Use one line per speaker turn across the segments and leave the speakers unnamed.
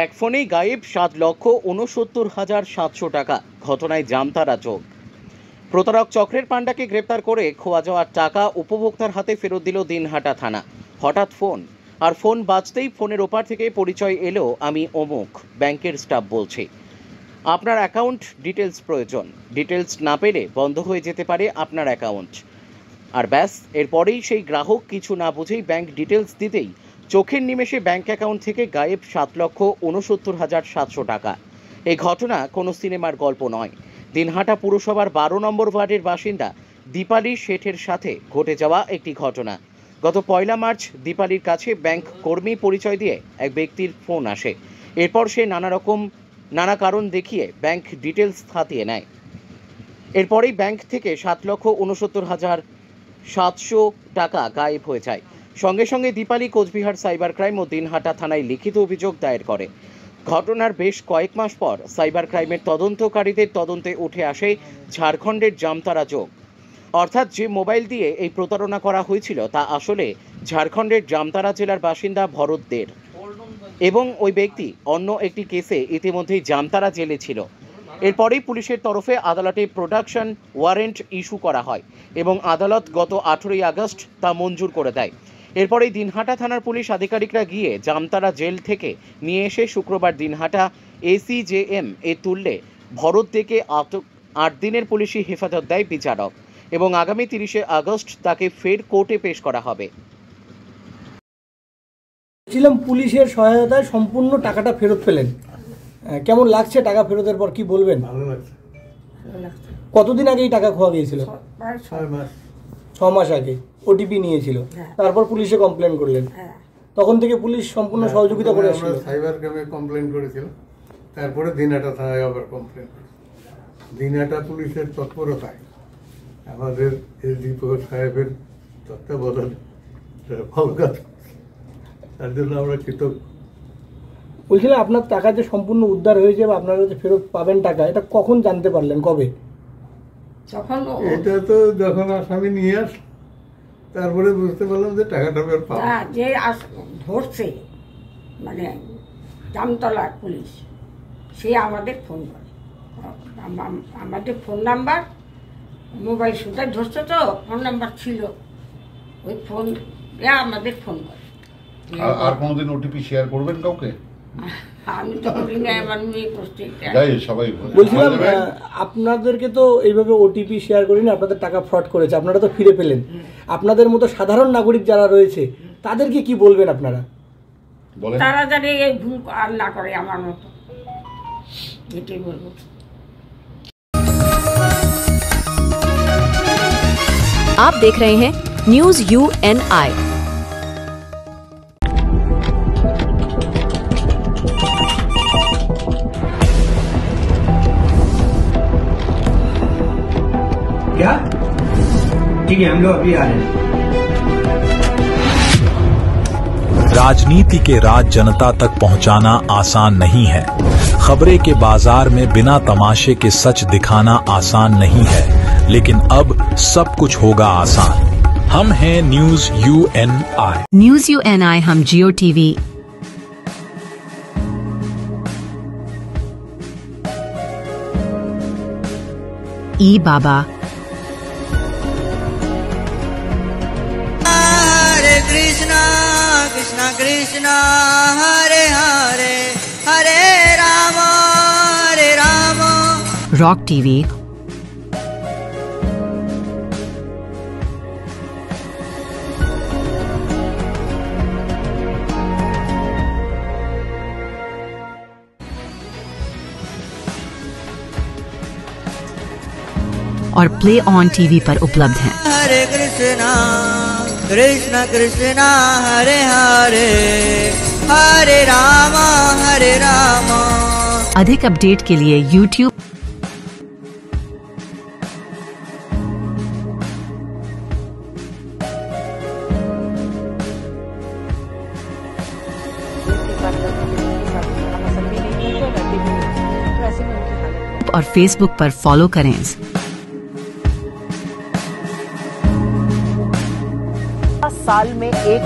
এক ফোনেই গায়েব 7,69,700 টাকা। ঘটনায় জামতারা চোখ। প্রতারক চক্রের পাণ্ডাকে গ্রেপ্তার করে খোয়া যাওয়ার টাকা উপভোক্তার হাতে ফেরত দিল দিনহাটা থানা। হঠাৎ ফোন, আর ফোন বাজতেই ফোনের ওপার থেকে পরিচয় এলো, আমি অমুক ব্যাংকের স্টাফ বলছি, আপনার অ্যাকাউন্ট ডিটেলস প্রয়োজন, ডিটেলস না পেলে বন্ধ হয়ে যেতে পারে আপনার অ্যাকাউন্ট। আর ব্যাস, এরপরেই সেই গ্রাহক কিছু না বুঝেই ব্যাংক ডিটেলস দিতেই চোখের নিমেষে ব্যাংক অ্যাকাউন্ট থেকে গায়েব 7,69,700 টাকা। এই ঘটনা কোনো সিনেমার গল্প নয়, দিনহাটা পুরসভার 12 নম্বর ওয়ার্ডের বাসিন্দা দীপালি শেঠের সাথে ঘটে যাওয়া একটি ঘটনা। গত 1 মার্চ দীপালির কাছে ব্যাংক কর্মী পরিচয় দিয়ে এক ব্যক্তির ফোন আসে। এরপর সে নানা কারণ দেখিয়ে ব্যাংক ডিটেলস হাতিয়ে নেয়। এরপরেই ব্যাংক থেকে 7,69,700 টাকা গায়েব হয়ে যায়। সঙ্গে সঙ্গে দীপালি কোচবিহার সাইবার ক্রাইম ও দিনহাটা থানায় লিখিত অভিযোগ দায়ের করে। ঘটনার বেশ কয়েক মাস পর সাইবার ক্রাইমের তদন্তকারীদের তদন্তে উঠে আসে ঝাড়খণ্ডের জামতারা চোখ। অর্থাৎ যে মোবাইল দিয়ে এই প্রতারণা করা হয়েছিল তা আসলে ঝাড়খণ্ডের জামতারা জেলার বাসিন্দা ভরত দের, এবং ওই ব্যক্তি অন্য একটি কেসে ইতিমধ্যেই জামতারা জেলে ছিল। এরপরেই পুলিশের তরফে আদালতে প্রোডাকশন ওয়ারেন্ট ইস্যু করা হয় এবং আদালত গত 18 আগস্ট তা মঞ্জুর করে দেয়। এরপরেই দিনহাটা থানার পুলিশ আধিকারিকরা গিয়ে জামতারা জেল থেকে নিয়ে এসে শুক্রবার দিনহাটা ACJM এ তুললে ভরত দেকে 8 দিনের পুলিশি হেফাজত দেয় বিচারক, এবং আগামী 30 আগস্ট তাকে ফের কোর্টে পেশ করা হবে।
পুলিশের সহায়তায় সম্পূর্ণ টাকাটা ফেরত পেলেন, কেমন লাগছে? টাকা ফেরতের পর কি বলবেন?
ভালো লাগছে।
কতদিন আগে এই টাকা খোয়া গিয়েছিল? 6 মাস আগে ওটিপি নিয়েছিল, তারপর পুলিশে কমপ্লেন করলেন। তখন থেকে পুলিশ সম্পূর্ণ সহযোগিতা করে আসছিল।
আমরা সাইবার ক্রাইমে কমপ্লেন করেছিল, তারপরে দিনহাটা থানায় আবার কমপ্লেন করেছিল। দিনহাটা পুলিশের তৎপরতায় আমাদের এসডিপো সাহেবের তত্ত্বাবধানে তার জন্য আমরা কৃতজ্ঞ।
বলছিলাম, আপনার টাকা যে সম্পূর্ণ উদ্ধার হয়েছে বা আপনারা যে ফেরত পাবেন টাকা, এটা কখন জানতে পারলেন, কবে?
এটা তো যখন আসামি নিয়ে আস, তারপরে বুঝতে পারলাম যে টাকাটা বের পাবো।
যে ধরছে মানে জামতলা পুলিশ, সে আমাদের ফোন করে, আমাদের ফোন নাম্বার মোবাইল সুতায় ধরছে, তো ফোন নাম্বার ছিল, ওই ফোন আমাদের ফোন করে।
আর কোনোদিন ওটিপি শেয়ার করবেন কাউকে?
আমি তো করি না, আমার মেয়ে করছে।
সবাই
বলছিলাম, আপনাদেরকে তো এইভাবে ওটিপি শেয়ার করিনি, আপনাদের টাকা ফ্রড করেছে, আপনারা তো ফিরে পেলেন। আপনাদের মতো সাধারণ নাগরিক যারা রয়েছে তাদেরকে কি বলবেন আপনারা?
তারা যাতে এই ভুল আর না করে আমার মতো, এটাই বলবো।
आप देख रहे हैं न्यूज UNI।
क्या? ठीक है, हम लोग अभी आ रहे हैं।
राजनीति के राज जनता तक पहुंचाना आसान नहीं है। खबरें के बाजार में बिना तमाशे के सच दिखाना आसान नहीं है, लेकिन अब सब कुछ होगा आसान। हम हैं न्यूज UNI।
न्यूज UNI हम जियो टीवी, ई बाबा,
हरे कृष्णा कृष्णा कृष्णा हरे हरे, हरे राम
रॉक टीवी, और प्ले ऑन टीवी पर उपलब्ध हैं।
हरे कृष्णा कृष्णा कृष्णा हरे हरे, हरे राम हरे राम।
अधिक अपडेट के लिए YouTube और Facebook पर फॉलो करें।
साल में एक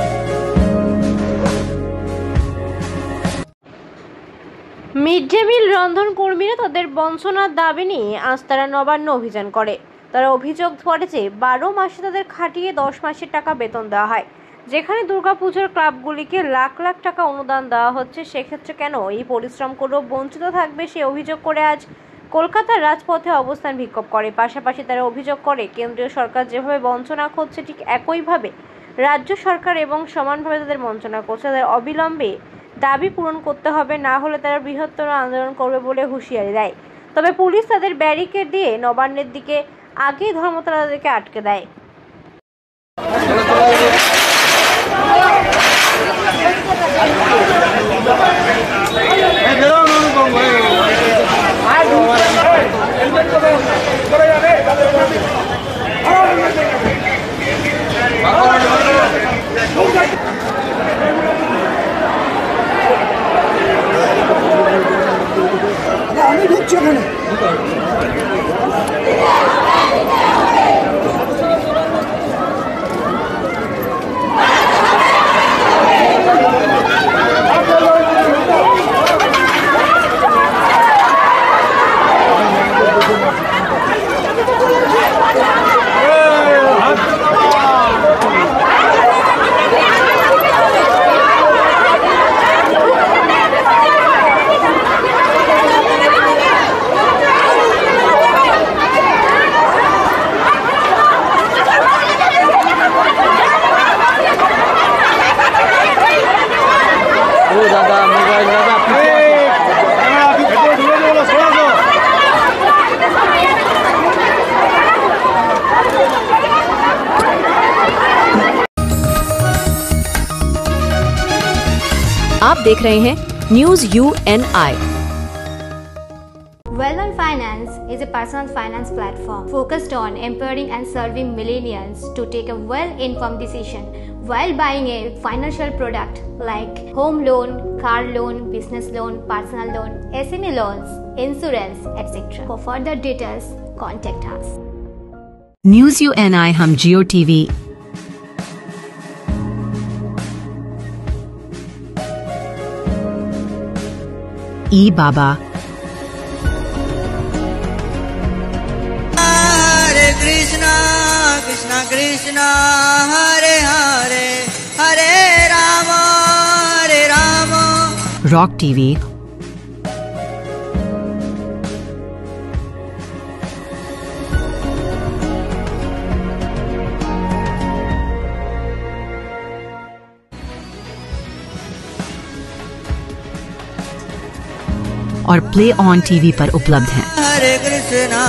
মিড ডে মিল রন্ধন কর্মীরা তাদের বঞ্চনার দাবি নিয়ে আজ তারা নবান্ন অভিযান করে। তারা অভিযোগ করে যে 12 মাসে তাদের খাটিয়ে 10 মাসের টাকা বেতন দেওয়া হয়। যেখানে দুর্গাপুজোর ক্লাবগুলিকে লাখ লাখ টাকা অনুদান দেওয়া হচ্ছে, সেক্ষেত্রে কেন এই পরিশ্রম করেও বঞ্চিত থাকবে সে অভিযোগ করে আজ কলকাতার রাজপথে অবস্থান বিক্ষোভ করে। পাশাপাশি তারা অভিযোগ করে কেন্দ্রীয় সরকার যেভাবে বঞ্চনা করছে ঠিক একইভাবে রাজ্য সরকার এবং সমানভাবে তাদের বঞ্চনা করছে। তাদের অবিলম্বে দাবি পূরণ করতে হবে, না হলে তারা বৃহত্তর আন্দোলন করবে বলে হুঁশিয়ারি দেয়। তবে পুলিশ তাদের ব্যারিকেড দিয়ে নবান্নের দিকে আগেই ধর্মতলা তাদেরকে আটকে দেয়।
আমি ঢুকছি ওখানে।
आप देख रहे हैं news UNI।
Well-Known Finance is a personal finance platform focused on empowering and serving millennials to take a well-informed decision while buying a financial product like home loan, car loan, business loan, personal loan, SME loans, insurance, etc. For further details, contact us.
News UNI हम जियो TV ई बाबा
हरे Krishna Krishna Krishna Hare Hare Hare Ram
rock TV और play on TV पर उपलब्ध हैं।
हरे कृष्णा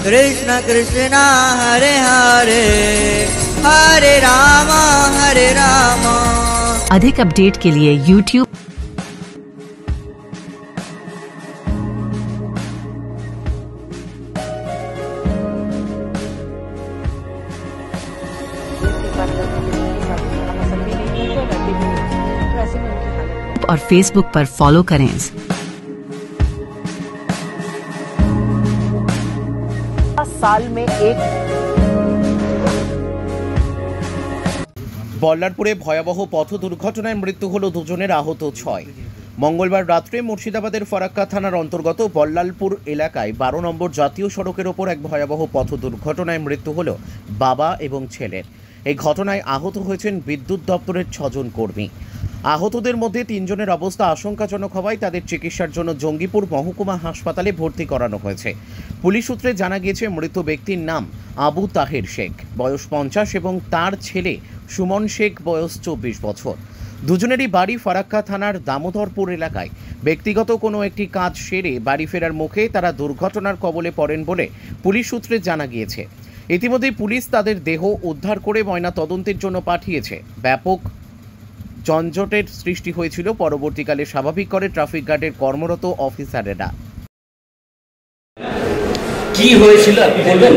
कृष्णा कृष्णा हरे हरे हरे राम
अधिक update के लिए YouTube और Facebook पर फॉलो करें।
साल में एक
বল্লারপুরে ভয়াবহ পথ দুর্ঘটনায় মৃত্যু হলো দুজনের, আহত 6। মঙ্গলবার রাত্রে মুর্শিদাবাদের ফরাক্কা থানার অন্তর্গত বল্লালপুর এলাকায় 12 নম্বর জাতীয় সড়কের ওপর এক ভয়াবহ পথ দুর্ঘটনায় মৃত্যু হলো বাবা এবং ছেলের। এই ঘটনায় আহত হয়েছেন বিদ্যুৎ দপ্তরের 6 জন কর্মী। আহতদের মধ্যে 3 জনের অবস্থা আশঙ্কাজনক হওয়ায় তাদের চিকিৎসার জন্য জঙ্গিপুর মহকুমা হাসপাতালে ভর্তি করানো হয়েছে। পুলিশ সূত্রে জানা গিয়েছে মৃত ব্যক্তির নাম আবু তাহের শেখ, বয়স 50, এবং তার ছেলে সুমন শেখ, বয়স 24 বছর। দুজনেরই বাড়ি ফারাক্কা থানার দামোদরপুর এলাকায়। ব্যক্তিগত কোনো একটি কাজ সেরে বাড়ি ফেরার মুখে তারা দুর্ঘটনার কবলে পড়েন বলে পুলিশ সূত্রে জানা গিয়েছে। ইতিমধ্যে পুলিশ তাদের দেহ উদ্ধার করে ময়না তদন্তের জন্য পাঠিয়েছে। ব্যাপক যানজটের সৃষ্টি হয়েছিল, পরবর্তীকালে স্বাভাবিক করে ট্রাফিক গার্ডের কর্মরত অফিসারেরা।
কি হয়েছিল আপনি বলবেন?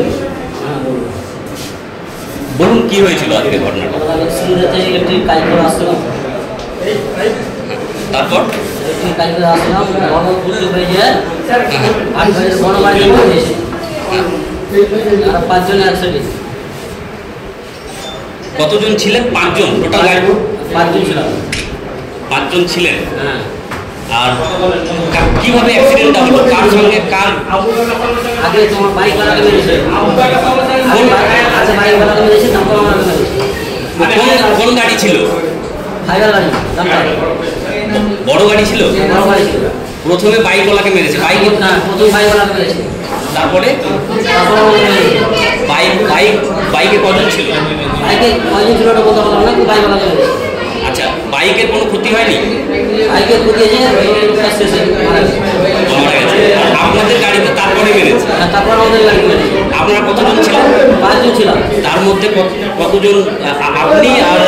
বলুন কি হয়েছিল আজকে ঘটনাটা। তারপর কতজন ছিলেন? 5 জন টোটাল? 5 জন ছিলাম। 5 জন ছিলেন। আর কিভাবে অ্যাক্সিডেন্টটা হলো, কার সঙ্গে কার?
আগে তোমার বাইক वाला মেরেছে, আচ্ছা বাইক वाला মেরেছে, তারপর আমার মেরেছে।
কোন গাড়ি ছিল?
হাইওয়ে গাড়ি,
বড় গাড়ি ছিল?
বড় গাড়ি ছিল।
প্রথমে বাইকওয়ালাকে মেরেছে, বাইক
না প্রথম বাইকওয়ালাকে মেরেছে,
তারপরে বাইকে কজন ছিল?
বাইকে কজন ছিল ওটা বলতে পারলাম না, বাইকওয়ালাকে মেরেছে।
আচ্ছা, বাইকের কোনো ক্ষতি হয়নি?
বাইকের ক্ষতি হয়েছে, লোকটা শেষে মারা গেছে।
আপনাদের গাড়িতে তারপরে মেরেছে?
তারপর আমাদের গাড়ি মেরেছে।
আপনারা কতজন ছিলেন?
5 জন ছিলাম।
তার মধ্যে কতজন? আপনি আর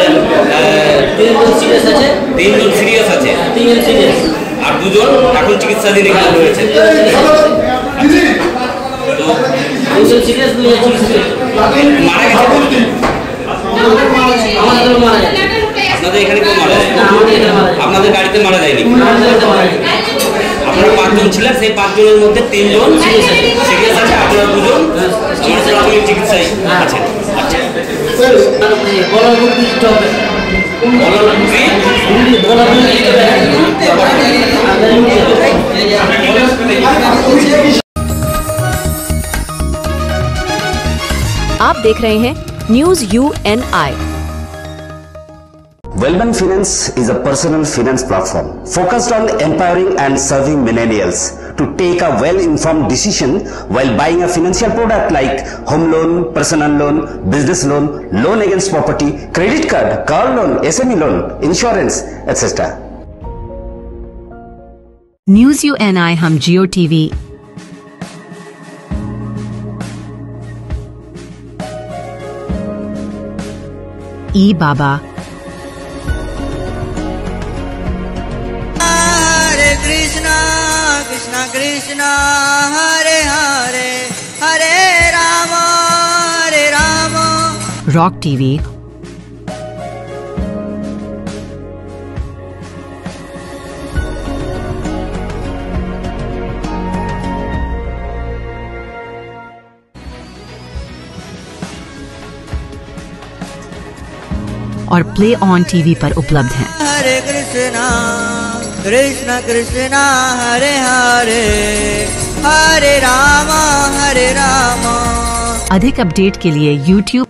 3 জন সিরিয়াস আছে।
3 জন সিরিয়াস আছে?
3 জন সিরিয়াস
আর 2 জন এখন চিকিৎসাধীন এখানে রয়েছে। তো
2 জন সিরিয়াস, 2 জন চিকিৎসা
মারা গেছে?
আমাদের মারা যায়।
আপনাদের এখানে কেউ মারা যায়? আপনাদের গাড়িতে মারা যায়নি? আপনারা 5 জন ছিলেন, সেই 5 জনের মধ্যে 3 জন সিরিয়াস আছে, আপনারা 2 জন প্রাথমিক চিকিৎসায় আছেন। আচ্ছা,
आप देख रहे हैं news UNI।
Wellman Finance is a personal finance platform focused on empowering and serving millennials to take a well-informed decision while buying a financial product like home loan, personal loan, business loan, loan against property, credit card, car loan, SME loan, insurance, etc.
News UNI हम जियो TV ई बाबा
हरे Krishna Krishna Krishna Hare Hare Hare Ram
rock TV और play on TV पर उपलब्ध हैं।
हरे कृष्णा कृष्णा कृष्णा हरे हरे हरे राम
अधिक update के लिए YouTube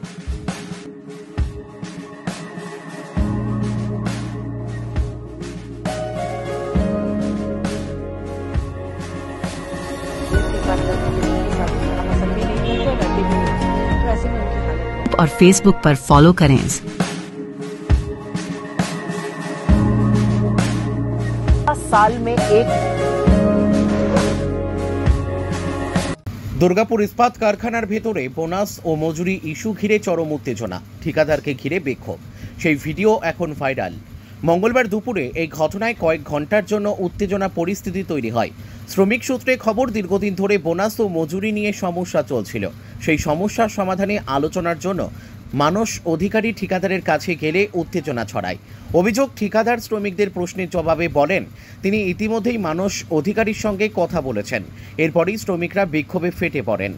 और Facebook पर फॉलो करें।
साल में एक
দুর্গাপুর ইস্পাত কারখানার ভেতরে বোনাস ও মজুরি ইস্যু ঘিরে চরম উত্তেজনা, ঠিকাদারকে ঘিরে বিক্ষোভ। সেই ভিডিও এখন ভাইরাল। মঙ্গলবার দুপুরে এই ঘটনায় কয়েক ঘন্টার জন্য উত্তেজনা পরিস্থিতি তৈরি হয়। শ্রমিক সূত্রে খবর, দীর্ঘদিন ধরে বোনাস ও মজুরি নিয়ে সমস্যা চলছিল। সেই সমস্যার সমাধানে আলোচনার জন্য মানস অধিকারী ঠিকাদারের কাছে গেলে উত্তেজনা ছড়ায়। অভিযোগ, ঠিকাদার শ্রমিকদের প্রশ্নের জবাবে বলেন তিনি ইতিমধ্যেই মানস অধিকারীর সঙ্গে কথা বলেছেন। এরপরই শ্রমিকরা বিক্ষোভে ফেটে পড়েন।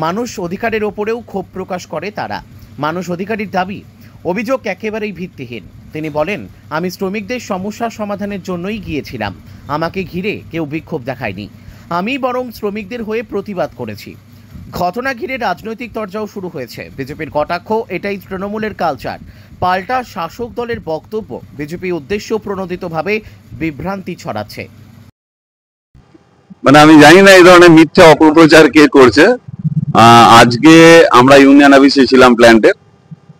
মানস অধিকারের ওপরেও ক্ষোভ প্রকাশ করে তারা। মানস অধিকারীর দাবি, অভিযোগ একেবারেই ভিত্তিহীন। তিনি বলেন, আমি শ্রমিকদের সমস্যা সমাধানের জন্যই গিয়েছিলাম, আমাকে ঘিরে কেউ বিক্ষোভ দেখায়নি, আমি বরং শ্রমিকদের হয়ে প্রতিবাদ করেছি। ঘটনা ঘিরে রাজনৈতিক তরজাও শুরু হয়েছে। বিজেপির কটাক্ষ, এটাই তৃণমূলের কালচার। পাল্টা শাসক দলের বক্তব্য, বিজেপি উদ্দেশ্য প্রণোদিতভাবে বিভ্রান্তি ছড়াচ্ছে।
মানে আমি জানি না এই ধরনের মিথ্যা অপপ্রচার কে করছে। আজকে আমরা ইউনিয়ন অফিসে ছিলাম প্ল্যান্টের,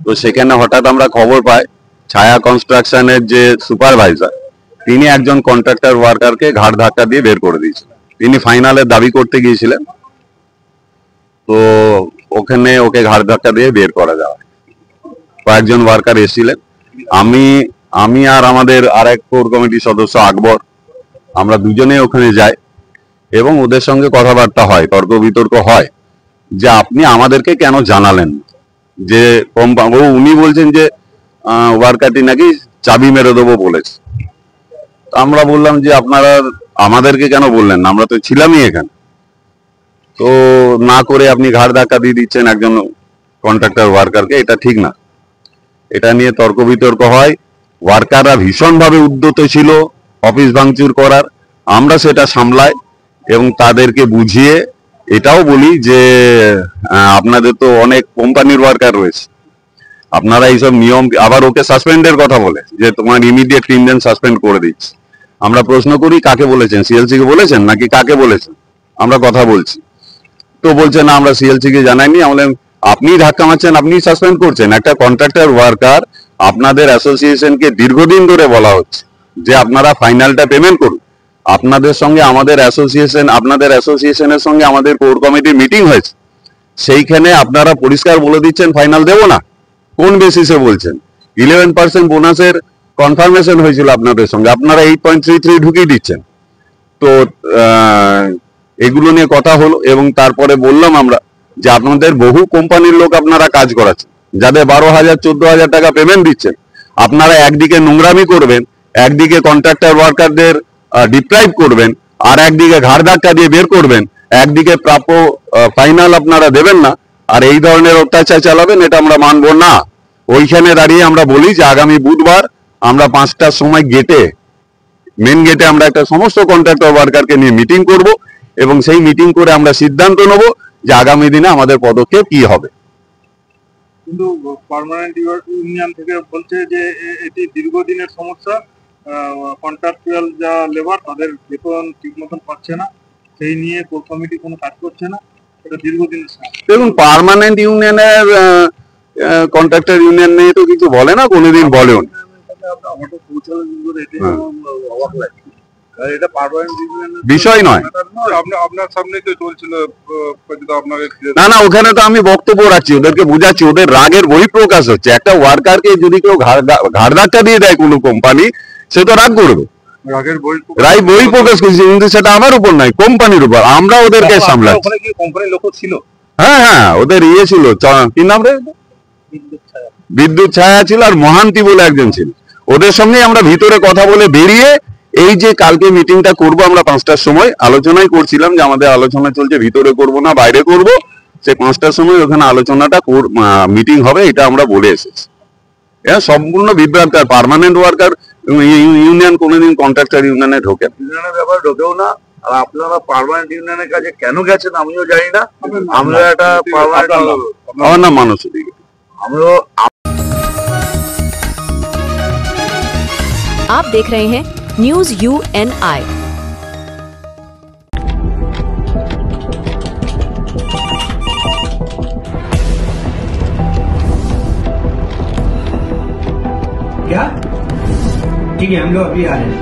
তো সেখানে হঠাৎ আমরা খবর পাই ছায়া কনস্ট্রাকশনের যে সুপারভাইজার তিনি একজন কন্ট্রাক্টর ওয়ার্কারকে ঘাড় ধাক্কা দিয়ে বের করে দিয়েছিলেন। তিনি ফাইনালের দাবি করতে গিয়েছিলেন, তো ওখানে ওকে ঘাড় ধাক্কা দিয়ে বের করা যাওয়া। কয়েকজন ওয়ার্কার এসেছিলেন, আমি আর আমাদের আরেক কোর কমিটির সদস্য আকবর, আমরা দুজনে ওখানে যাই এবং ওদের সঙ্গে কথাবার্তা হয়, তর্ক বিতর্ক হয় যে আপনি আমাদেরকে কেন জানালেন যে উনি বলছেন যে ওয়ার্কারটি নাকি চাবি মেরে দেবো বলেছে। আমরা বললাম যে আপনারা আমাদেরকে কেন বললেন, আমরা তো ছিলামই এখানে। তো না করে আপনি ঘাড় ধাক্কা দিয়ে দিচ্ছেন একজন কন্ট্রাক্টর ওয়ার্কারকে, এটা ঠিক না। এটা নিয়ে তর্ক বিতর্ক হয়। ওয়ার্কাররা ভীষণভাবে উদ্যত ছিল অফিস ভাঙচুর করার, আমরা সেটা সামলাই এবং তাদেরকে বুঝিয়ে এটাও বলি যে আপনাদের তো অনেক কোম্পানির ওয়ার্কার রয়েছে, আপনারা এইসব নিয়ম, আবার ওকে সাসপেন্ডের কথা বলে যে তোমার ইমিডিয়েট 3 দিন সাসপেন্ড করে দিচ্ছি। আমরা প্রশ্ন করি কাকে বলেছেন, সিএলসি কে বলেছেন নাকি কাকে বলেছেন? আমরা কথা বলছি, তো বলছে না আমরা সিএলসি কে জানাইনি। আমরা আপনি ধাক্কা মারছেন, আপনি সাসপেন্ড করছেন। একটা কন্ট্রাক্টর ওয়ার্কার, আপনাদের অ্যাসোসিয়েশনকে দীর্ঘদিন ধরে বলা হচ্ছে যে আপনারা ফাইনালটা পেমেন্ট করুন। আপনাদের সঙ্গে আমাদের অ্যাসোসিয়েশন, আপনাদের অ্যাসোসিয়েশনের সঙ্গে আমাদের কোর কমিটির মিটিং হয়েছে, সেইখানে আপনারা পরিষ্কার বলে দিচ্ছেন ফাইনাল দেবো না। কোন বেসিসে বলছেন? 11% বোনাসের কনফার্মেশন হয়েছিল আপনাদের সঙ্গে, আপনারা 8.33 ঢুকিয়ে দিচ্ছেন। তো এগুলো নিয়ে কথা হলো এবং তারপরে বললাম আমরা যে আপনাদের বহু কোম্পানির লোক আপনারা কাজ করাচ্ছেন, যাদের 12,000 14,000 টাকা পেমেন্ট দিচ্ছেন। আপনারা একদিকে নোংরামি করবেন, একদিকে কন্ট্রাক্টর ওয়ার্কারদের ডিপ্রাইভ করবেন, আর একদিকে ঘাড় ধাক্কা দিয়ে বের করবেন, একদিকে প্রাপ্য ফাইনাল আপনারা দেবেন না, আর এই ধরনের অত্যাচার চালাবেন, এটা আমরা মানব না। ওইখানে দাঁড়িয়ে আমরা বলি যে আগামী বুধবার আমরা 5টার সময় গেটে, মেন গেটে আমরা একটা সমস্ত কন্ট্রাক্টর ওয়ার্কারকে নিয়ে মিটিং করব এবং সেই মিটিং করে আমরা সিদ্ধান্ত নেব যে আগামী দিনে আমাদের পদক্ষেপ কি হবে।
কিন্তু পার্মানেন্ট ইউনিয়ন থেকে বলছে যে এটি দীর্ঘদিনের সমস্যা, কন্ট্রাকচুয়াল যা লেবার তাদের বেতন ঠিক মতন পাচ্ছে না, সেই নিয়ে কোর কমিটি কোনো কাজ করছে না, এটা দীর্ঘদিনের সমস্যা।
দেখুন, পার্মানেন্ট ইউনিয়নের কন্ট্রাক্টর ইউনিয়ন নিয়ে তো কিছু বলে না, কোনোদিন বলেও না। বিষয় নয়,
আপনার সামনে তো চলছিল,
না না, ওখানে তো আমি বক্তব্য রাখছি, ওদেরকে বুঝাচ্ছি, ওদের রাগের বহিঃপ্রকাশ হচ্ছে। একটা ওয়ার্কারকে যদি কেউ ঘাড় ধাক্কা দিয়ে দেয় কোনো কোম্পানি, সে তো রাগ করবে, বহিঃপ্রকাশ করছে, কিন্তু সেটা আমার উপর নয়, কোম্পানির উপর। আমরা ওদেরকে সামলাচ্ছি।
কোম্পানির লোক ছিল,
হ্যাঁ হ্যাঁ, ওদের ইয়ে ছিল, কি নাম রে, বিদ্যুৎ ছায়া ছিল, আর মহান্তি বলে একজন ছিল। ওদের সঙ্গে আমরা ভিতরে কথা বলে বেরিয়ে এই যে কালকে মিটিংটা করব, আমরা 5টার সময় আলোচনাই করছিলাম যে আমাদের আলোচনা চলছে, ভিতরে করব না বাইরে করব, সে 5টার সময় ওখানে আলোচনাটা মিটিং হবে, এটা আমরা বলে এসেছি। হ্যাঁ, সম্পূর্ণ বিভ্রান্ত। আর পার্মানেন্ট ওয়ার্কার ইউনিয়ন কোনোদিন কন্ট্রাক্টর ইউনিয়নে ঢোকেন,
ইউনিয়নের ব্যাপারে ঢোকেও না। আর আপনারা পার্মানেন্ট ইউনিয়নের কাছে কেন গেছেন আমিও জানি না। আমরা একটা
আমার নাম মানুষ,
আমরাও।
आप देख रहे हैं न्यूज UNI।
क्या? ठीक है, हम लोग अभी आ रहे हैं।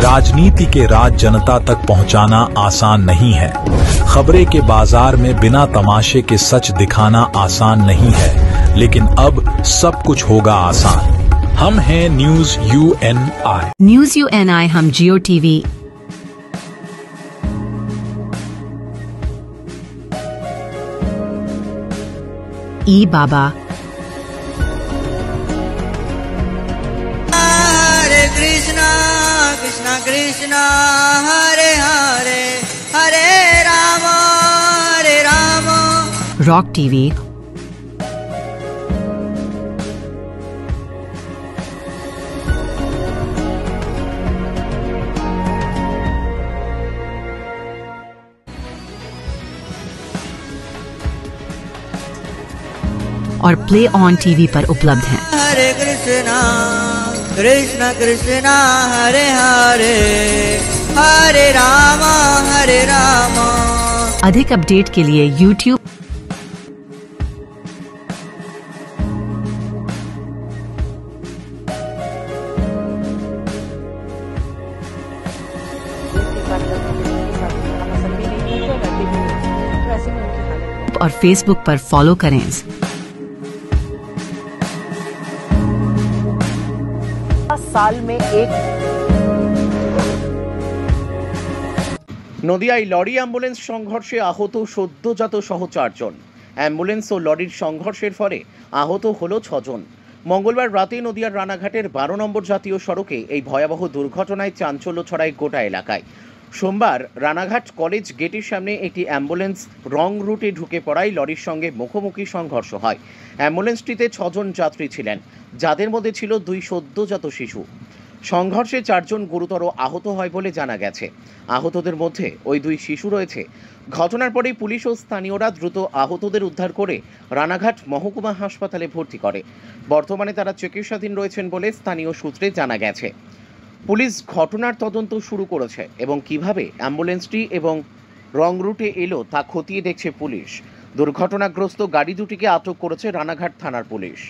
राजनीति के राज जनता तक पहुंचाना आसान नहीं है। खबरें के बाजार में बिना तमाशे के सच दिखाना आसान नहीं है, लेकिन अब सब कुछ होगा आसान। हम हैं न्यूज UNI।
न्यूज UNI हम जियो टीवी, ई बाबा,
हरे कृष्णा कृष्णा कृष्णा हरे हरे, हरे राम
रॉक टीवी, और प्ले ऑन टीवी पर उपलब्ध हैं।
हरे कृष्णा कृष्णा कृष्णा हरे हरे, हरे राम हरे राम।
अधिक अपडेट के लिए YouTube और Facebook पर फॉलो करें।
साल में एक
নদিয়ায় লরি অ্যাম্বুলেন্স সংঘর্ষে আহত সদ্যজাত সহ 4 জন। অ্যাম্বুলেন্স ও লরির সংঘর্ষের ফলে আহত হলো 6 জন। মঙ্গলবার রাতে নদিয়ার রানাঘাটের 12 নম্বর জাতীয় সড়কে এই ভয়াবহ দুর্ঘটনায় চাঞ্চল্য ছড়ায় গোটা এলাকায়। সোমবার রানাঘাট কলেজ গেটের সামনে একটি অ্যাম্বুলেন্স রং রুটে ঢুকে পড়ায় লরির সঙ্গে মুখোমুখি সংঘর্ষ হয়। অ্যাম্বুলেন্সটিতে 6 জন যাত্রী ছিলেন, যাদের মধ্যে ছিল 2 সদ্যজাত শিশু। সংঘর্ষে 4 জন গুরুতর আহত হয় বলে জানা গেছে। আহতদের মধ্যে ওই 2 শিশু রয়েছে। ঘটনার পরেই পুলিশ ও স্থানীয়রা দ্রুত আহতদের উদ্ধার করে রানাঘাট মহকুমা হাসপাতালে ভর্তি করে। বর্তমানে তারা চিকিৎসাধীন রয়েছেন বলে স্থানীয় সূত্রে জানা গেছে। পুলিশ ঘটনার তদন্ত শুরু করেছে এবং কিভাবে অ্যাম্বুলেন্সটি এবং রং রুটে এলো তা খতিয়ে দেখছে পুলিশ। দুর্ঘটনাগ্রস্ত গাড়ি দুটিকে আটক করেছে রানাঘাট থানার পুলিশ।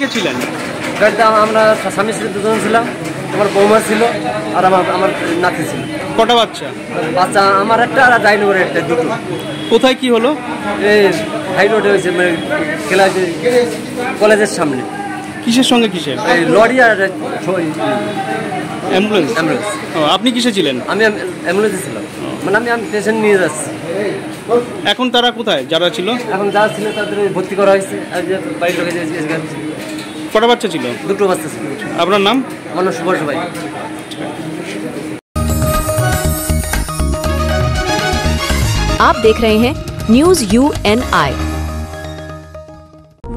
কে ছিলেন?
গাড়িতে আমরা স্বামী স্ত্রী দুজন ছিলাম, আমার বৌমা ছিল আর আমার নাতি ছিল।
কটা বাচ্চা?
বাচ্চা আমার একটা আর জাইনগরের একটা, দুটো।
কোথায় কি হলো?
এই হাই রোডে হয়েছে, মানে কলেজের সামনে।
কিসের সঙ্গে কিসের?
এই লরি আর
অ্যাম্বুলেন্স।
অ্যাম্বুলেন্স।
আপনি কিসে ছিলেন?
আমি অ্যাম্বুলেন্সে ছিলাম, মানে আমি পেশেন্ট নিয়ে যাচ্ছি।
এখন তারা কোথায় যারা ছিল?
এখন যারা ছিল তাদের ভর্তি করা হয়েছে। আর যে বাড়ির লোকে
কটা বাচ্চা ছিল?
দুটো বাচ্চা ছিল।
আপনার নাম?
আমার নাম সুভাষ ভাই।
आप देख रहे हैं news UNI।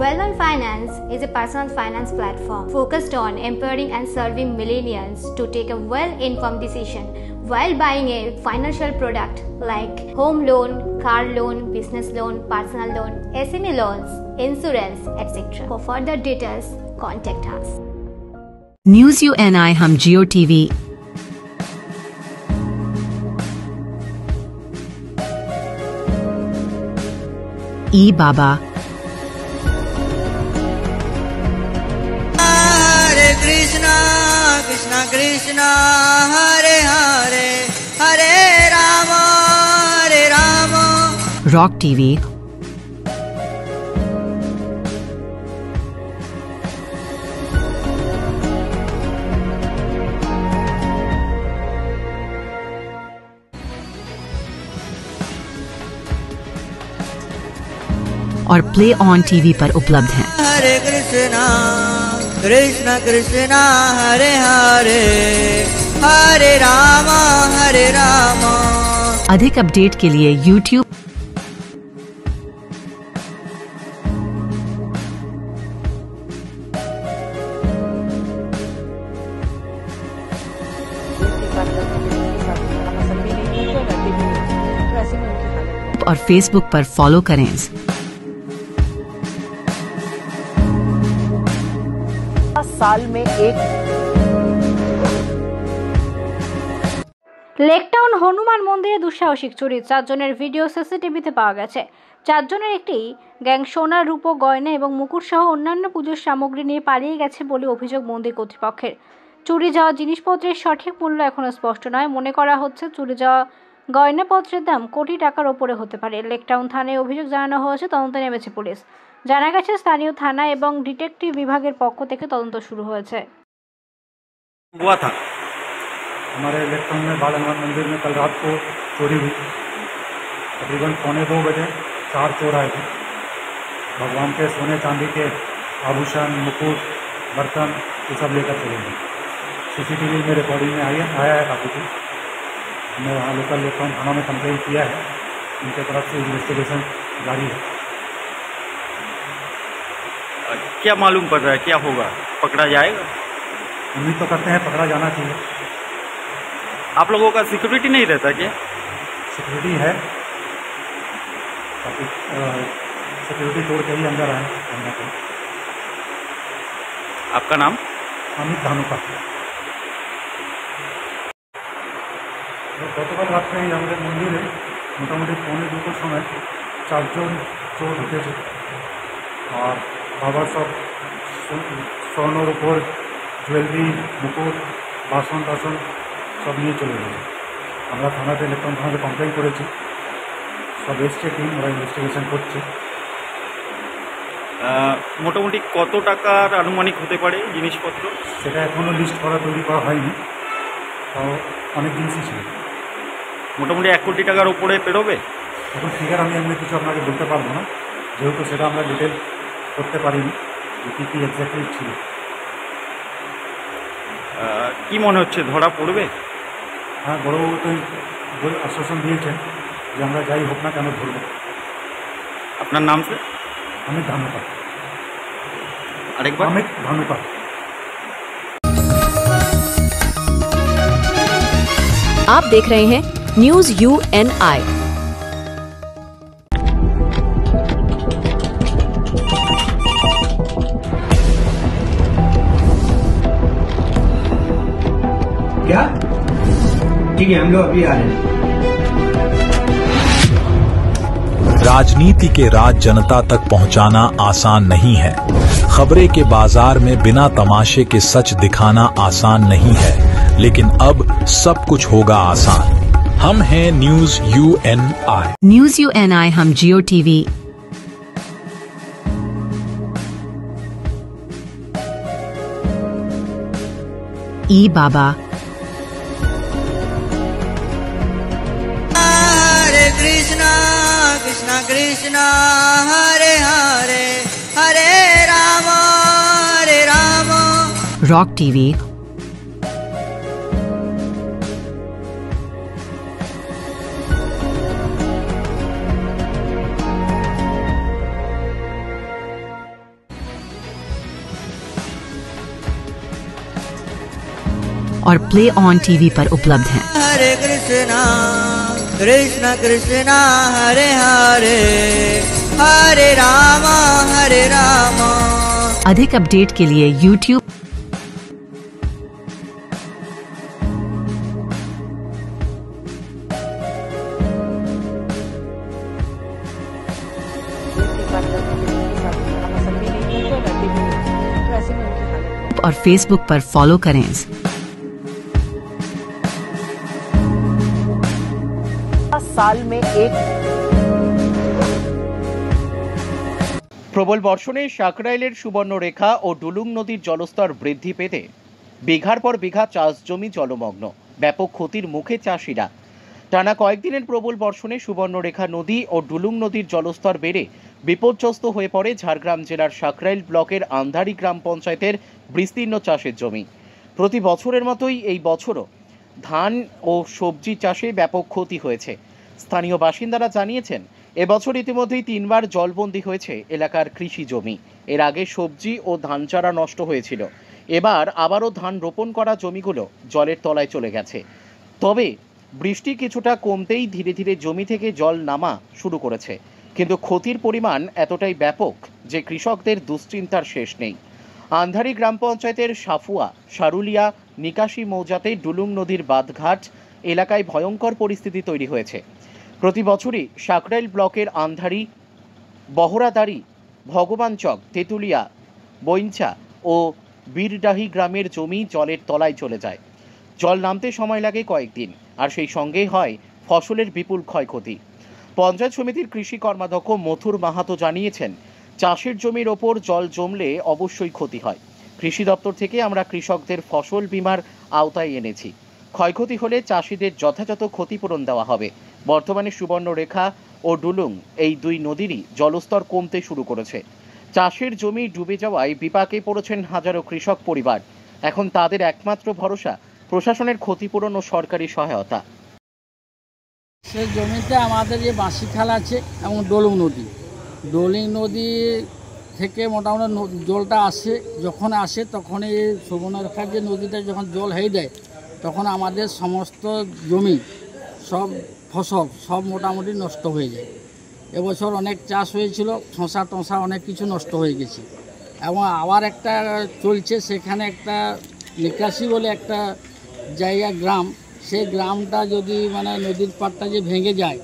Well-Known Finance is a personal finance platform focused on empowering and serving millennials to take a well-informed decision while buying a financial product like home loan, car loan, business loan, personal loan, SME loans, insurance, etc. For further details, contact us.
News UNI हम जियो TV ई बाबा
हरे Krishna Krishna Krishna Hare Hare Hare Ram
rock TV और play on TV पर उपलब्ध हैं।
हरे कृष्णा कृष्णा कृष्णा हरे हरे हरे राम
अधिक update के लिए YouTube और Facebook पर फॉलो करें।
साल में एक
লেকটাউন হনুমান মন্দিরে দুঃসাহসিক চুরি, 4 জনের ভিডিও সিসিটিভিতে পাওয়া গেছে। 4 জনের একটি গ্যাং সোনা, রূপো, গয়না এবং মুকুট সহ অন্যান্য পুজোর সামগ্রী নিয়ে পালিয়ে গেছে বলে অভিযোগ মন্দির কর্তৃপক্ষের। চুরি যাওয়া জিনিসপত্রের সঠিক মূল্য এখনো স্পষ্ট নয়। মনে করা হচ্ছে চুরি যাওয়া গয়নাপত্রের দাম কোটি টাকার ওপরে হতে পারে। লেকটাউন থানায় অভিযোগ জানানো হয়েছে, তদন্তে নেমেছে পুলিশ। জানা গেছে স্থানীয় থানা এবং ডিটেকটিভ বিভাগের পক্ষ থেকে তদন্ত শুরু হয়েছে।
हुआ था हमारे लेकटाउन में बाल हनुमान मंदिर में कल रात को चोरी हुई। तकरीबन 1:45 बजे 4 चोर आए थे। भगवान के सोने चांदी के आभूषण, मुकुट, बर्तन ये सब लेकर चले गए। सीसीटीवी में रिकॉर्डिंग में आया है काफ़ी कुछ। हमने वहाँ लोकल लेकटाउन थाना में कंप्लेंट किया है, उनके तरफ से इन्वेस्टिगेशन जारी है।
क्या मालूम पड़ रहा है, क्या होगा, पकड़ा जाएगा?
उम्मीद तो करते हैं पकड़ा जाना चाहिए।
आप लोगों का सिक्योरिटी नहीं रहता क्या?
सिक्योरिटी है, काफ़ी सिक्योरिटी तोड़ के ही अंदर आए अंदर को।
आपका नाम?
अमित धानुका। গতকাল রাত্রে আমাদের মন্দিরে মোটামুটি 1:45 সময় 4 জন চোর ঢুকেছে আর বাবার সব স্বর্ণর উপর জুয়েলারি, মুকুট, বাসন টাসন সব নিয়ে চলে গেছে। আমরা থানাতে লেকটাউন থানাতে কমপ্লেন করেছি, সব এসছে টিম, ওরা ইনভেস্টিগেশন করছে।
মোটামুটি কত টাকার আনুমানিক হতে পারে জিনিসপত্র?
সেটা এখনও লিস্ট তৈরি করা হয়নি, তাও অনেক জিনিসই ছিল।
মোটামুটি 1 কোটি টাকার উপরে পেরোবে?
এখন ফিগার আমি এমনি কিছু আপনাকে বলতে পারবো না, যেহেতু সেটা আমরা ডিটেল করতে পারিনি যে কী কী এক্স্যাক্টলি ছিল।
কি মনে হচ্ছে ধরা পড়বে?
হ্যাঁ, বড়বাবু তো আশ্বাসন দিয়েছেন যে আমরা যাই হোক না কেন ধরব।
আপনার নাম স্যার?
অমিত ধানুকা।
আরেকবার?
অমিত ধানুকা।
आप देख रहे हैं न्यूज UNI।
क्या? ठीक है, हम लोग अभी आ रहे हैं।
राजनीति के राज जनता तक पहुंचाना आसान नहीं है। खबरें के बाजार में बिना तमाशे के सच दिखाना आसान नहीं है, लेकिन अब सब कुछ होगा आसान। हम हैं न्यूज UNI।
न्यूज UNI हम जियो TV, ई बाबा,
हरे कृष्णा कृष्णा कृष्णा हरे हरे हरे राम
रॉक TV, और प्ले ऑन TV पर उपलब्ध हैं।
हरे कृष्णा कृष्णा कृष्णा हरे हरे हरे राम हरे राम।
अधिक अपडेट के लिए YouTube और Facebook पर फॉलो करें।
साल में एक
প্রবল বর্ষণে সাকরাইলের সুবর্ণরেখা ও ডুলুং নদীর জলস্তর বৃদ্ধি পেতে বিঘার পর বিঘা চাষ জমি জলমগ্ন, ব্যাপক ক্ষতির মুখে চাষিরা। টানা কয়েকদিনের প্রবল বর্ষণে সুবর্ণরেখা নদী ও ডুলুং নদীর জলস্তর বেড়ে বিপর্যস্ত হয়ে পড়ে ঝাড়গ্রাম জেলার সাকরাইল ব্লকের আন্ধারি গ্রাম পঞ্চায়েতের বিস্তীর্ণ চাষের জমি। প্রতি বছরের মতোই এই বছরও ধান ও সবজি চাষে ব্যাপক ক্ষতি হয়েছে। স্থানীয় বাসিন্দারা জানিয়েছেন, এবছর ইতিমধ্যেই 3বার জলবন্দী হয়েছে এলাকার কৃষি জমি। এর আগে সবজি ও ধান চারা নষ্ট হয়েছিল, এবার আবারও ধান রোপণ করা জমিগুলো জলের তলায় চলে গেছে। তবে বৃষ্টি কিছুটা কমতেই ধীরে ধীরে জমি থেকে জল নামা শুরু করেছে, কিন্তু ক্ষতির পরিমাণ এতটাই ব্যাপক যে কৃষকদের দুশ্চিন্তার শেষ নেই। আন্ধারি গ্রাম পঞ্চায়েতের সাফুয়া, সারুলিয়া, নিকাশি মৌজাতে ডুলুং নদীর বাঁধঘাট এলাকায় ভয়ঙ্কর পরিস্থিতি তৈরি হয়েছে। প্রতি বছরই সাকরাইল ব্লকের আন্ধারি, বহরাদারি, ভগবানচক, তেঁতুলিয়া, বইঞ্চা ও বীরডাহি গ্রামের জমি জলের তলায় চলে যায়। জল নামতে সময় লাগে কয়েকদিন, আর সেই সঙ্গেই হয় ফসলের বিপুল ক্ষয়ক্ষতি। পঞ্চায়েত সমিতির কৃষি কর্মাধ্যক্ষ মথুর মাহাতো জানিয়েছেন, চাষের জমির ওপর জল জমলে অবশ্যই ক্ষতি হয়। কৃষি দপ্তর থেকে আমরা কৃষকদের ফসল বীমার আওতায় এনেছি। ক্ষয়ক্ষতি হলে চাষিদের যথাযথ ক্ষতিপূরণ দেওয়া হবে। বর্তমানে সুবর্ণরেখা ও ডুলুং এই দুই নদীরই জলস্তর কমতে শুরু করেছে। চাষের জমি ডুবে যাওয়ায় বিপাকে পড়েছেন হাজারো কৃষক পরিবার। এখন তাদের একমাত্র ভরসা প্রশাসনের ক্ষতিপূরণ ও সরকারি সহায়তা।
সেই জমিতে আমাদের যে বাঁশিখাল আছে এবং ডলুং নদী থেকে মোটামুটি জলটা আসে, যখন আসে তখন এই সুবর্ণরেখার যে নদীটা যখন জল হয়ে দেয় তখন আমাদের সমস্ত জমি সব ফসল সব মোটামুটি নষ্ট হয়ে যায়। এবছর অনেক চাষ হয়েছিল, শশা টশা অনেক কিছু নষ্ট হয়ে গেছে। এবং আবার একটা চলছে, সেখানে একটা নিকাশি বলে একটা জায়গা গ্রাম, সেই গ্রামটা যদি মানে নদীর পাড়টা যে ভেঙে যায়,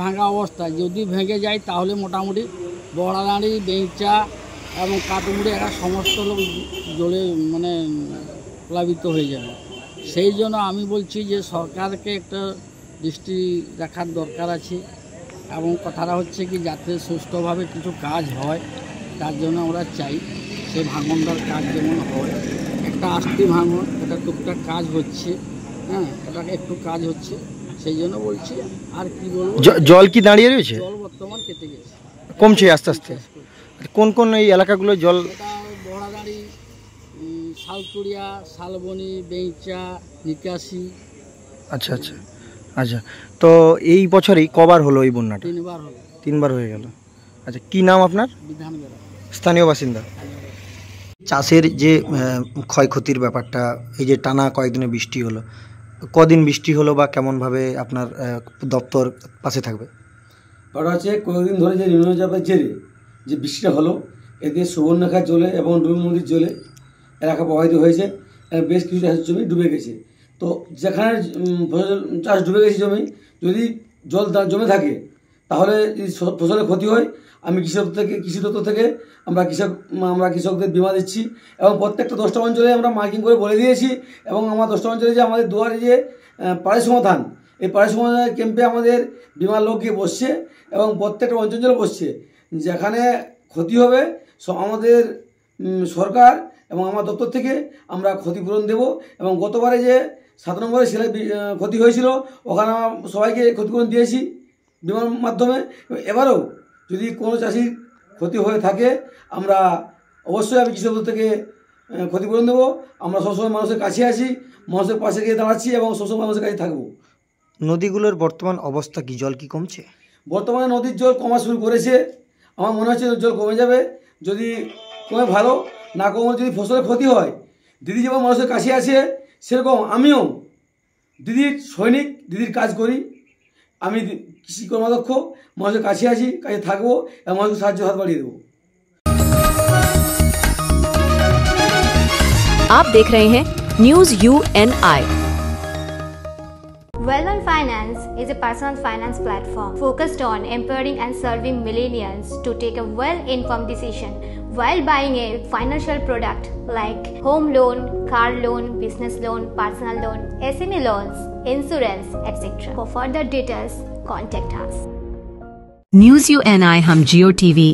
ভাঙা অবস্থায় যদি ভেঙে যায় তাহলে মোটামুটি বড়াদাঁড়ি, বেঞ্চা এবং কাটুমুড়ি এরা সমস্ত লোক জলে মানে প্লাবিত হয়ে যাবে। সেই জন্য আমি বলছি যে সরকারকে একটা দৃষ্টি রাখার দরকার আছে, এবং কথাটা হচ্ছে কি যাতে সুষ্ঠুভাবে কিছু কাজ হয়, তার জন্য আমরা চাই সেই ভাঙনটার কাজ যেমন হয়। একটা আস্তি ভাঙন, এটা টুকটাক কাজ হচ্ছে, হ্যাঁ, এটা একটু কাজ হচ্ছে, সেই জন্য বলছি। আর কি বলবো,
জল কি দাঁড়িয়ে রয়েছে?
জল বর্তমান কেটে গেছে,
কমছে আস্তে আস্তে। কোন কোন এই এলাকাগুলো জল?
বড়াদাঁড়ি, শালতুরিয়া, শালবনি, বেঞ্চা, নিকাশি।
আচ্ছা আচ্ছা আচ্ছা। তো এই বছরই কবার হলো এই বন্যাটা?
3বার হলো।
3বার হয়ে গেল। আচ্ছা, কি নাম আপনার?
বিধানবেড়া,
স্থানীয় বাসিন্দা। চাষের যে ক্ষয়ক্ষতির ব্যাপারটা, এই যে টানা কয়েকদিনে বৃষ্টি হলো, কদিন বৃষ্টি হলো বা কেমনভাবে আপনার দপ্তর পাশে থাকবে?
ওটা হচ্ছে কয়েকদিন ধরে যে নিম্নচাপের জেরে যে বৃষ্টিটা হলো, এতে সুবর্ণরেখার জলে এবং ডুবি নদীর জলে এলাকা প্রভাবিত হয়েছে। বেশ কিছু চাষের জমি ডুবে গেছে। তো যেখানে চাষ ডুবে গেছে জমি, যদি জল জমে থাকে তাহলে যদি ফসলের ক্ষতি হয়, আমি কৃষি দপ্তর থেকে আমরা কৃষকদের বীমা দিচ্ছি এবং প্রত্যেকটা 10টা অঞ্চলে আমরা মার্কিং করে বলে দিয়েছি। এবং আমার 10টা অঞ্চলে যে আমাদের দুয়ারে যে পাড়ি সমাধান, এই পাড়ি সমাধান ক্যাম্পে আমাদের বিমার লোক গিয়ে বসছে এবং প্রত্যেকটা অঞ্চলে বসছে। যেখানে ক্ষতি হবে আমাদের সরকার এবং আমার দপ্তর থেকে আমরা ক্ষতিপূরণ দেব। এবং গতবারে যে 7 নম্বরে সেলাই ক্ষতি হয়েছিল, ওখানে সবাইকে ক্ষতিপূরণ দিয়েছি বিমার মাধ্যমে। এবারেও যদি কোনো চাষির ক্ষতি হয়ে থাকে, আমরা অবশ্যই আমি কৃষি দপ্তর থেকে ক্ষতিপূরণ দেবো। আমরা সবসময় মানুষের কাছে আছি, মানুষের পাশে গিয়ে দাঁড়াচ্ছি এবং সবসময় মানুষের কাছে থাকবো।
নদীগুলোর বর্তমান অবস্থা কি? জল কি কমছে?
বর্তমানে নদীর জল কমা শুরু করেছে। আমার মনে হচ্ছে জল কমে যাবে। যদি কমে ভালো, না কমে যদি ফসলের ক্ষতি হয়, দিদি যেমন মানুষের কাছে আছে, সেরকম আমিও দিদির সৈনিক, দিদির কাজ করি। আমি কৃষি কর্মাধ্যক্ষ, মানুষের কাছে আছি, কাছে থাকবো এবং মানুষকে সাহায্য হাত বাড়িয়ে দেবো।
आप देख रहे हैं news UNI।
Well-on Finance is a personal finance platform focused on empowering and serving millennials to take a well-informed decision while buying a financial product like home loan, car loan, business loan, personal loan, SME loans, insurance, etc. For further details, contact us.
News UNI हम जियो TV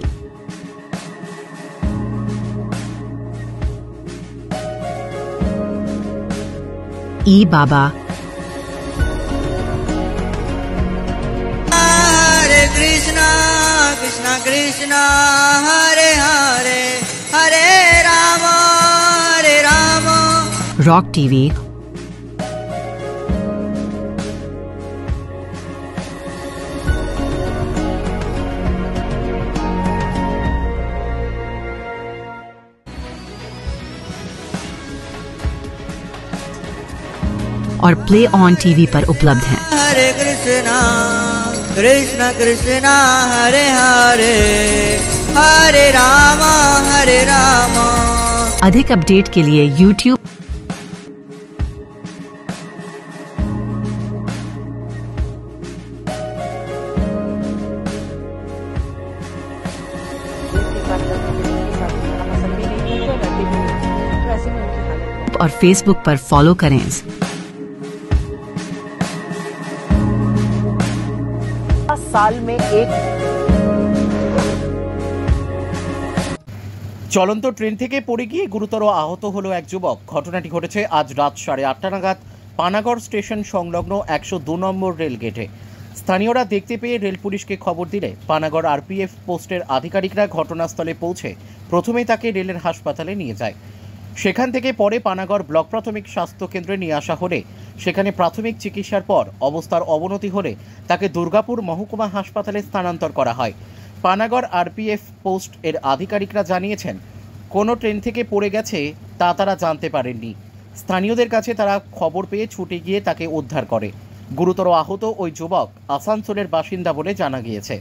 ई बाबा
हरे Krishna Krishna Krishna Hare Hare Hare Ram
rock TV और play on TV पर उपलब्ध हैं।
हरे कृष्णा कृष्णा कृष्णा हरे हरे हरे राम
अधिक update के लिए YouTube और Facebook पर फॉलो करें।
साल में एक
চলন্ত ট্রেন থেকে পড়ে গিয়ে গুরুতর আহত হলো এক যুবক। ঘটনাটি ঘটেছে আজ রাত 8:30 নাগাদ পানাগড় স্টেশন সংলগ্ন 102 নম্বর রেল গেটে। স্থানীয়রা দেখতে পেয়ে রেল পুলিশকে খবর দিলে পানাগড় RPF পোস্টের আধিকারিকরা ঘটনাস্থলে পৌঁছে প্রথমেই তাকে রেলের হাসপাতালে নিয়ে যায়। সেখান থেকে পরে পানাগড় ব্লক প্রাথমিক স্বাস্থ্য কেন্দ্রে নিয়ে আসা হলে সেখানে প্রাথমিক চিকিৎসার পর অবস্থার অবনতি হলে তাকে দুর্গাপুর মহকুমা হাসপাতালে স্থানান্তর করা হয়। পানাগড় RPF পোস্ট এর আধিকারিকরা জানিয়েছেন, কোনো ট্রেন থেকে পড়ে গেছে তা তারা জানতে পারেননি। স্থানীয়দের কাছে তারা খবর পেয়ে ছুটে গিয়ে তাকে উদ্ধার করে। গুরুতর আহত ওই যুবক আসানসোলের বাসিন্দা বলে জানা গিয়েছে,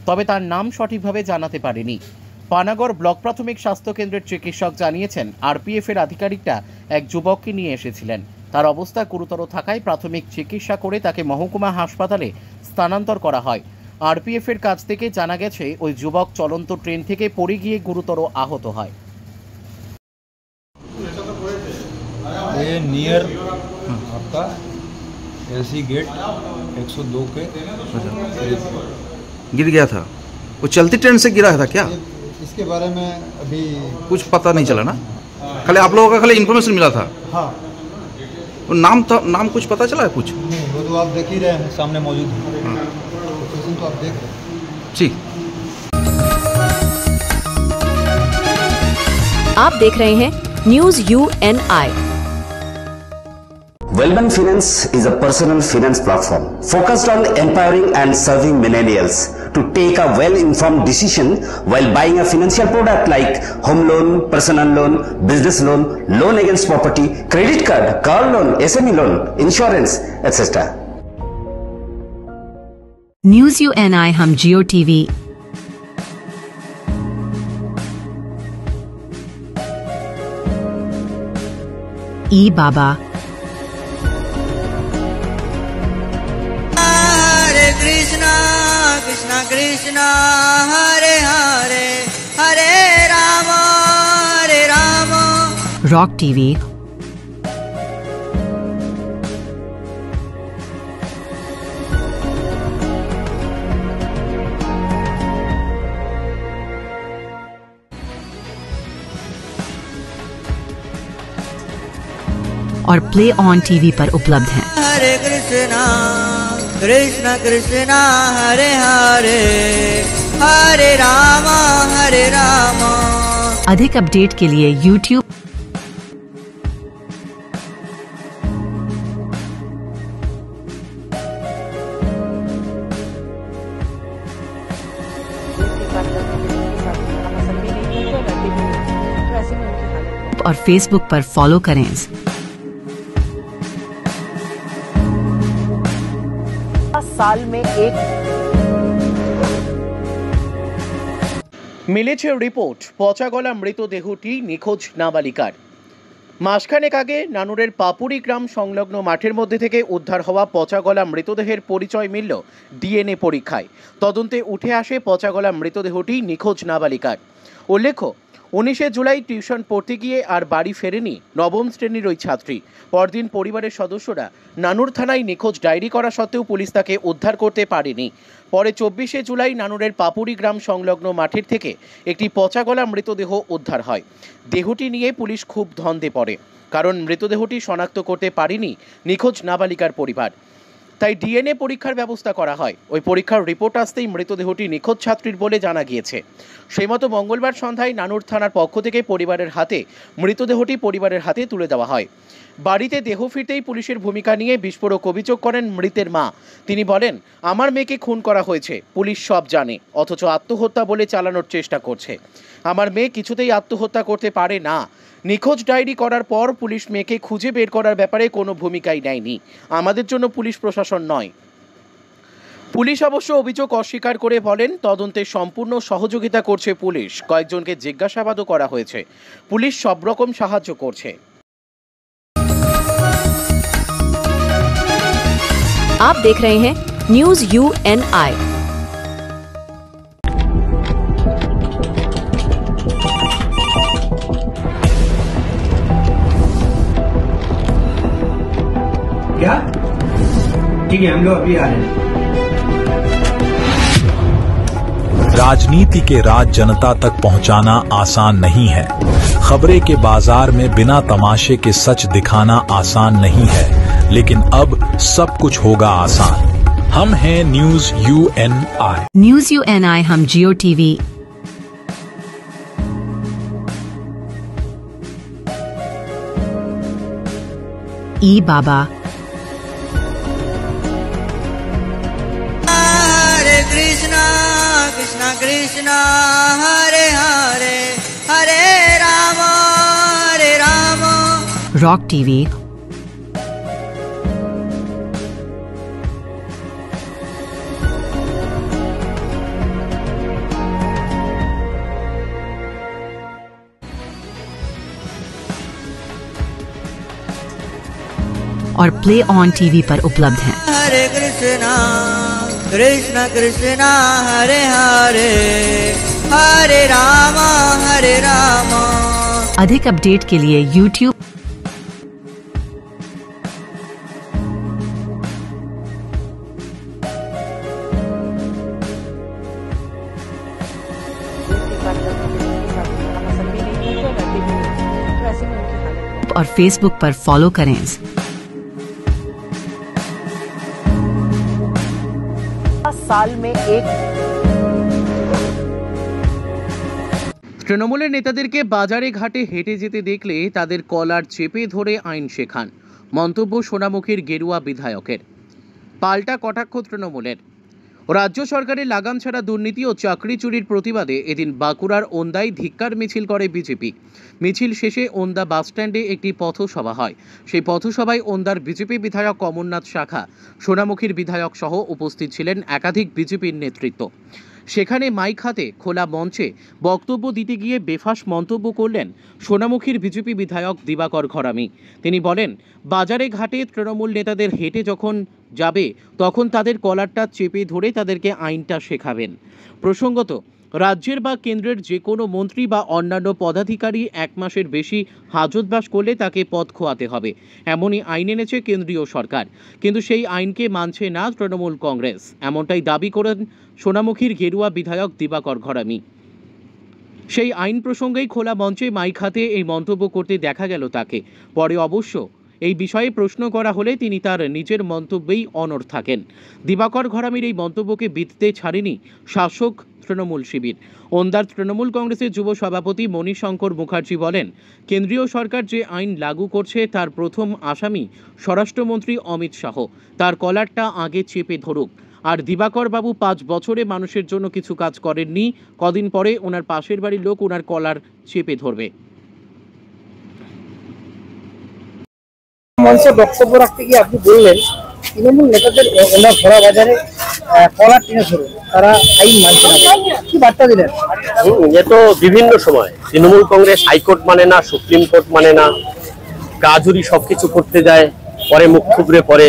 তবে তার নাম সঠিকভাবে জানাতে পারেনি। পানাগড় ব্লক প্রাথমিক স্বাস্থ্য কেন্দ্রের চিকিৎসক জানিয়েছেন, RPF এর আধিকারিকরা এক যুবককে নিয়ে এসেছিলেন। তার অবস্থা গুরুতর থাকায় প্রাথমিক চিকিৎসা করে তাকে মহকুমা হাসপাতালে স্থানান্তর করা হয়। RPF এর কাছ থেকে জানা গেছে ওই যুবক চলন্ত ট্রেন থেকে পড়ে গিয়ে গুরুতর আহত হয়।
ये नियर आपका LC गेट 102 के
गिर गया था। वो चलती ट्रेन से गिरा था क्या?
इसके बारे में अभी
कुछ पता नहीं चला ना, खाली आप लोगों का खाली इन्फॉर्मेशन मिला था।
हाँ,
वो नाम कुछ पता चला है कुछ?
नहीं, वो तो आप देख ही रहे हैं, सामने मौजूद है। तो आप देख रहे हैं।
ठीक।
आप देख रहे हैं news UNI।
Wellman Finance is a personal finance platform focused on empowering and serving millennials to take a well-informed decision while buying a financial product like home loan, personal loan, business loan, loan against property, credit card, car loan, SME loan, insurance, etc.
News UNI हम जियो TV ई बाबा
Hare Krishna, Krishna Krishna, Hare Hare, Hare Rama, Hare Rama.
Rock TV और play on TV पर उपलब्ध हैं।
Hare Krishna, Krishna Krishna, Hare Hare, Hare Rama, Hare Rama.
अधिक update के लिए YouTube और Facebook पर फॉलो करें।
साल में एक
মিলেছে রিপোর্ট পচা গলা মৃতদেহটি নিখোঁজ নাবালিকার। মাসখানেক আগে নানুরের পাপুরি গ্রাম সংলগ্ন মাঠের মধ্যে থেকে উদ্ধার হওয়া পচা গলা মৃতদেহের পরিচয় মিলল ডিএনএ পরীক্ষায়। তদন্তে উঠে আসে পচা গলা মৃতদেহটি নিখোঁজ নাবালিকার। উল্লেখ্য 19 জুলাই টিউশন পড়তে গিয়ে আর বাড়ি ফেরেনি নবম শ্রেণীর ওই ছাত্রী। পরদিন পরিবারের সদস্যরা নানুর থানায় নিখোঁজ ডায়েরি করা সত্ত্বেও পুলিশ তাকে উদ্ধার করতে পারেনি। পরে 24 জুলাই নানুরের পাপুরি গ্রাম সংলগ্ন মাঠের থেকে একটি পচা গলা মৃতদেহ উদ্ধার হয়। দেহটি নিয়ে পুলিশ খুব ধন্দে পড়ে, কারণ মৃতদেহটি শনাক্ত করতে পারেনি নিখোঁজ নাবালিকার পরিবার। তাই ডিএনএ পরীক্ষার ব্যবস্থা করা হয়। ওই পরীক্ষার রিপোর্ট আসতেই মৃতদেহটি নিখোঁজ ছাত্রীর বলে জানা গিয়েছে। সেই মতো মঙ্গলবার সন্ধ্যায় নানুর থানার পক্ষ থেকে মৃতদেহটি পরিবারের হাতে তুলে দেওয়া হয়। বাড়িতে দেহ ফিরতেই পুলিশের ভূমিকা নিয়ে বিস্ফোরক অভিযোগ করেন মৃতের মা। তিনি বলেন, আমার মেয়েকে খুন করা হয়েছে, পুলিশ সব জানে, অথচ আত্মহত্যা বলে চালানোর চেষ্টা করছে। আমার মেয়ে কিছুতেই আত্মহত্যা করতে পারে না। নিখোঁজ ডায়েরি করার পর পুলিশ মেয়েকে খুঁজে বের করার ব্যাপারে কোনো ভূমিকাই নেয়নি। আমাদের জন্য পুলিশ প্রশাসন নয়। পুলিশ অবশ্য অভিযোগ অস্বীকার করে বলেন, তদন্তে সম্পূর্ণ সহযোগিতা করছে পুলিশ। কয়েকজনকে জিজ্ঞাসাবাদও করা হয়েছে। পুলিশ সব রকম সাহায্য করছে।
आप देख रहे हैं न्यूज UNI।
क्या? ठीक है, हम लोग अभी आ रहे हैं।
राजनीति के राज जनता तक पहुंचाना आसान नहीं है। खबरें के बाजार में बिना तमाशे के सच दिखाना आसान नहीं है, लेकिन अब सब कुछ होगा आसान। हम हैं न्यूज UNI।
न्यूज UNI हम जियो टीवी ई बाबा
Hare Krishna, Krishna Krishna, Hare Hare, Hare Rama, Hare Rama.
Rock TV और प्ले ऑन टीवी पर उपलब्ध हैं।
Hare Krishna, Krishna Krishna, Hare Hare, Hare Rama, Hare Rama.
अधिक अपडेट के लिए YouTube और Facebook पर फॉलो करें।
साल में एक
তৃণমূলের নেতাদেরকে বাজারে ঘাটে হেঁটে যেতে দেখলে তাদের কলার চেপে ধরে আইন শেখান। মন্তব্য সোনামুখীর গেরুয়া বিধায়কের। পাল্টা কটাক্ষ তৃণমূলের। রাজ্য সরকারের লাগাম ছাড়া দুর্নীতি ও চাকরি চুরির প্রতিবাদে এদিন বাঁকুড়ার ওন্দায় ধিক্কার মিছিল করে বিজেপি। মিছিল শেষে ওন্দা বাসস্ট্যান্ডে একটি পথসভা হয়। সেই পথসভায় ওন্দার বিজেপি বিধায়ক কমলনাথ শাখা, সোনামুখীর বিধায়ক সহ উপস্থিত ছিলেন একাধিক বিজেপির নেতৃত্ব। সেখানে মাইক হাতে খোলা মঞ্চে বক্তব্য দিতে গিয়ে বেফাঁস মন্তব্য করলেন সোনামুখীর বিজেপি বিধায়ক দিবাকর ঘরামি। তিনি বলেন, বাজারে ঘাটে তৃণমূল নেতাদের হেঁটে যখন যাবে তখন তাদের কলারটা চেপে ধরে তাদেরকে আইনটা শেখাবেন। প্রসঙ্গত, রাজ্যের বা কেন্দ্রের যে কোনো মন্ত্রী বা অন্যান্য পদাধিকারী 1 মাসের বেশি হাজতবাস করলে তাকে পদ খোয়াতে হবে, এমনই আইন এনেছে কেন্দ্রীয় সরকার। কিন্তু সেই আইনকে মানছে না তৃণমূল কংগ্রেস, এমনটাই দাবি করেন সোনামুখীর গেরুয়া বিধায়ক দিবাকর ঘরামি। সেই আইন প্রসঙ্গেই খোলা মঞ্চে মাইক হাতে এই মন্তব্য করতে দেখা গেল তাকে। পরে অবশ্য এই বিষয়ে প্রশ্ন করা হলে তিনি তার নিজের মন্তব্যেই অনড় থাকেন। দিবাকর ঘরামির এই মন্তব্যকে বিততে ছাড়েনি শাসক তৃণমূল শিবির। ওন্দার তৃণমূল কংগ্রেসের যুব সভাপতি মণিশঙ্কর মুখার্জি বলেন, কেন্দ্রীয় সরকার যে আইন লাগু করছে তার প্রথম আসামি স্বরাষ্ট্রমন্ত্রী অমিত শাহ। তার কলারটা আগে চেপে ধরুক। আর দিবাকর বাবু 5 বছরে মানুষের জন্য কিছু কাজ করেননি, কদিন পরে ওনার পাশের বাড়ির লোক ওনার কলার চেপে ধরবে।
মঞ্চে বক্তব্য রাখতে গিয়ে আপনি বললেন তৃণমূল নেতাদের ওনার ভরা বাজারে কলার টেনে ধরুন, তারা আইন মানছে না, কি বার্তা দিলেন?
এ তো বিভিন্ন সময় তৃণমূল কংগ্রেস হাইকোর্ট মানে না, সুপ্রিম কোর্ট মানে না, কাজুরি সবকিছু করতে যায়, পরে মুখ থুবড়ে পড়ে।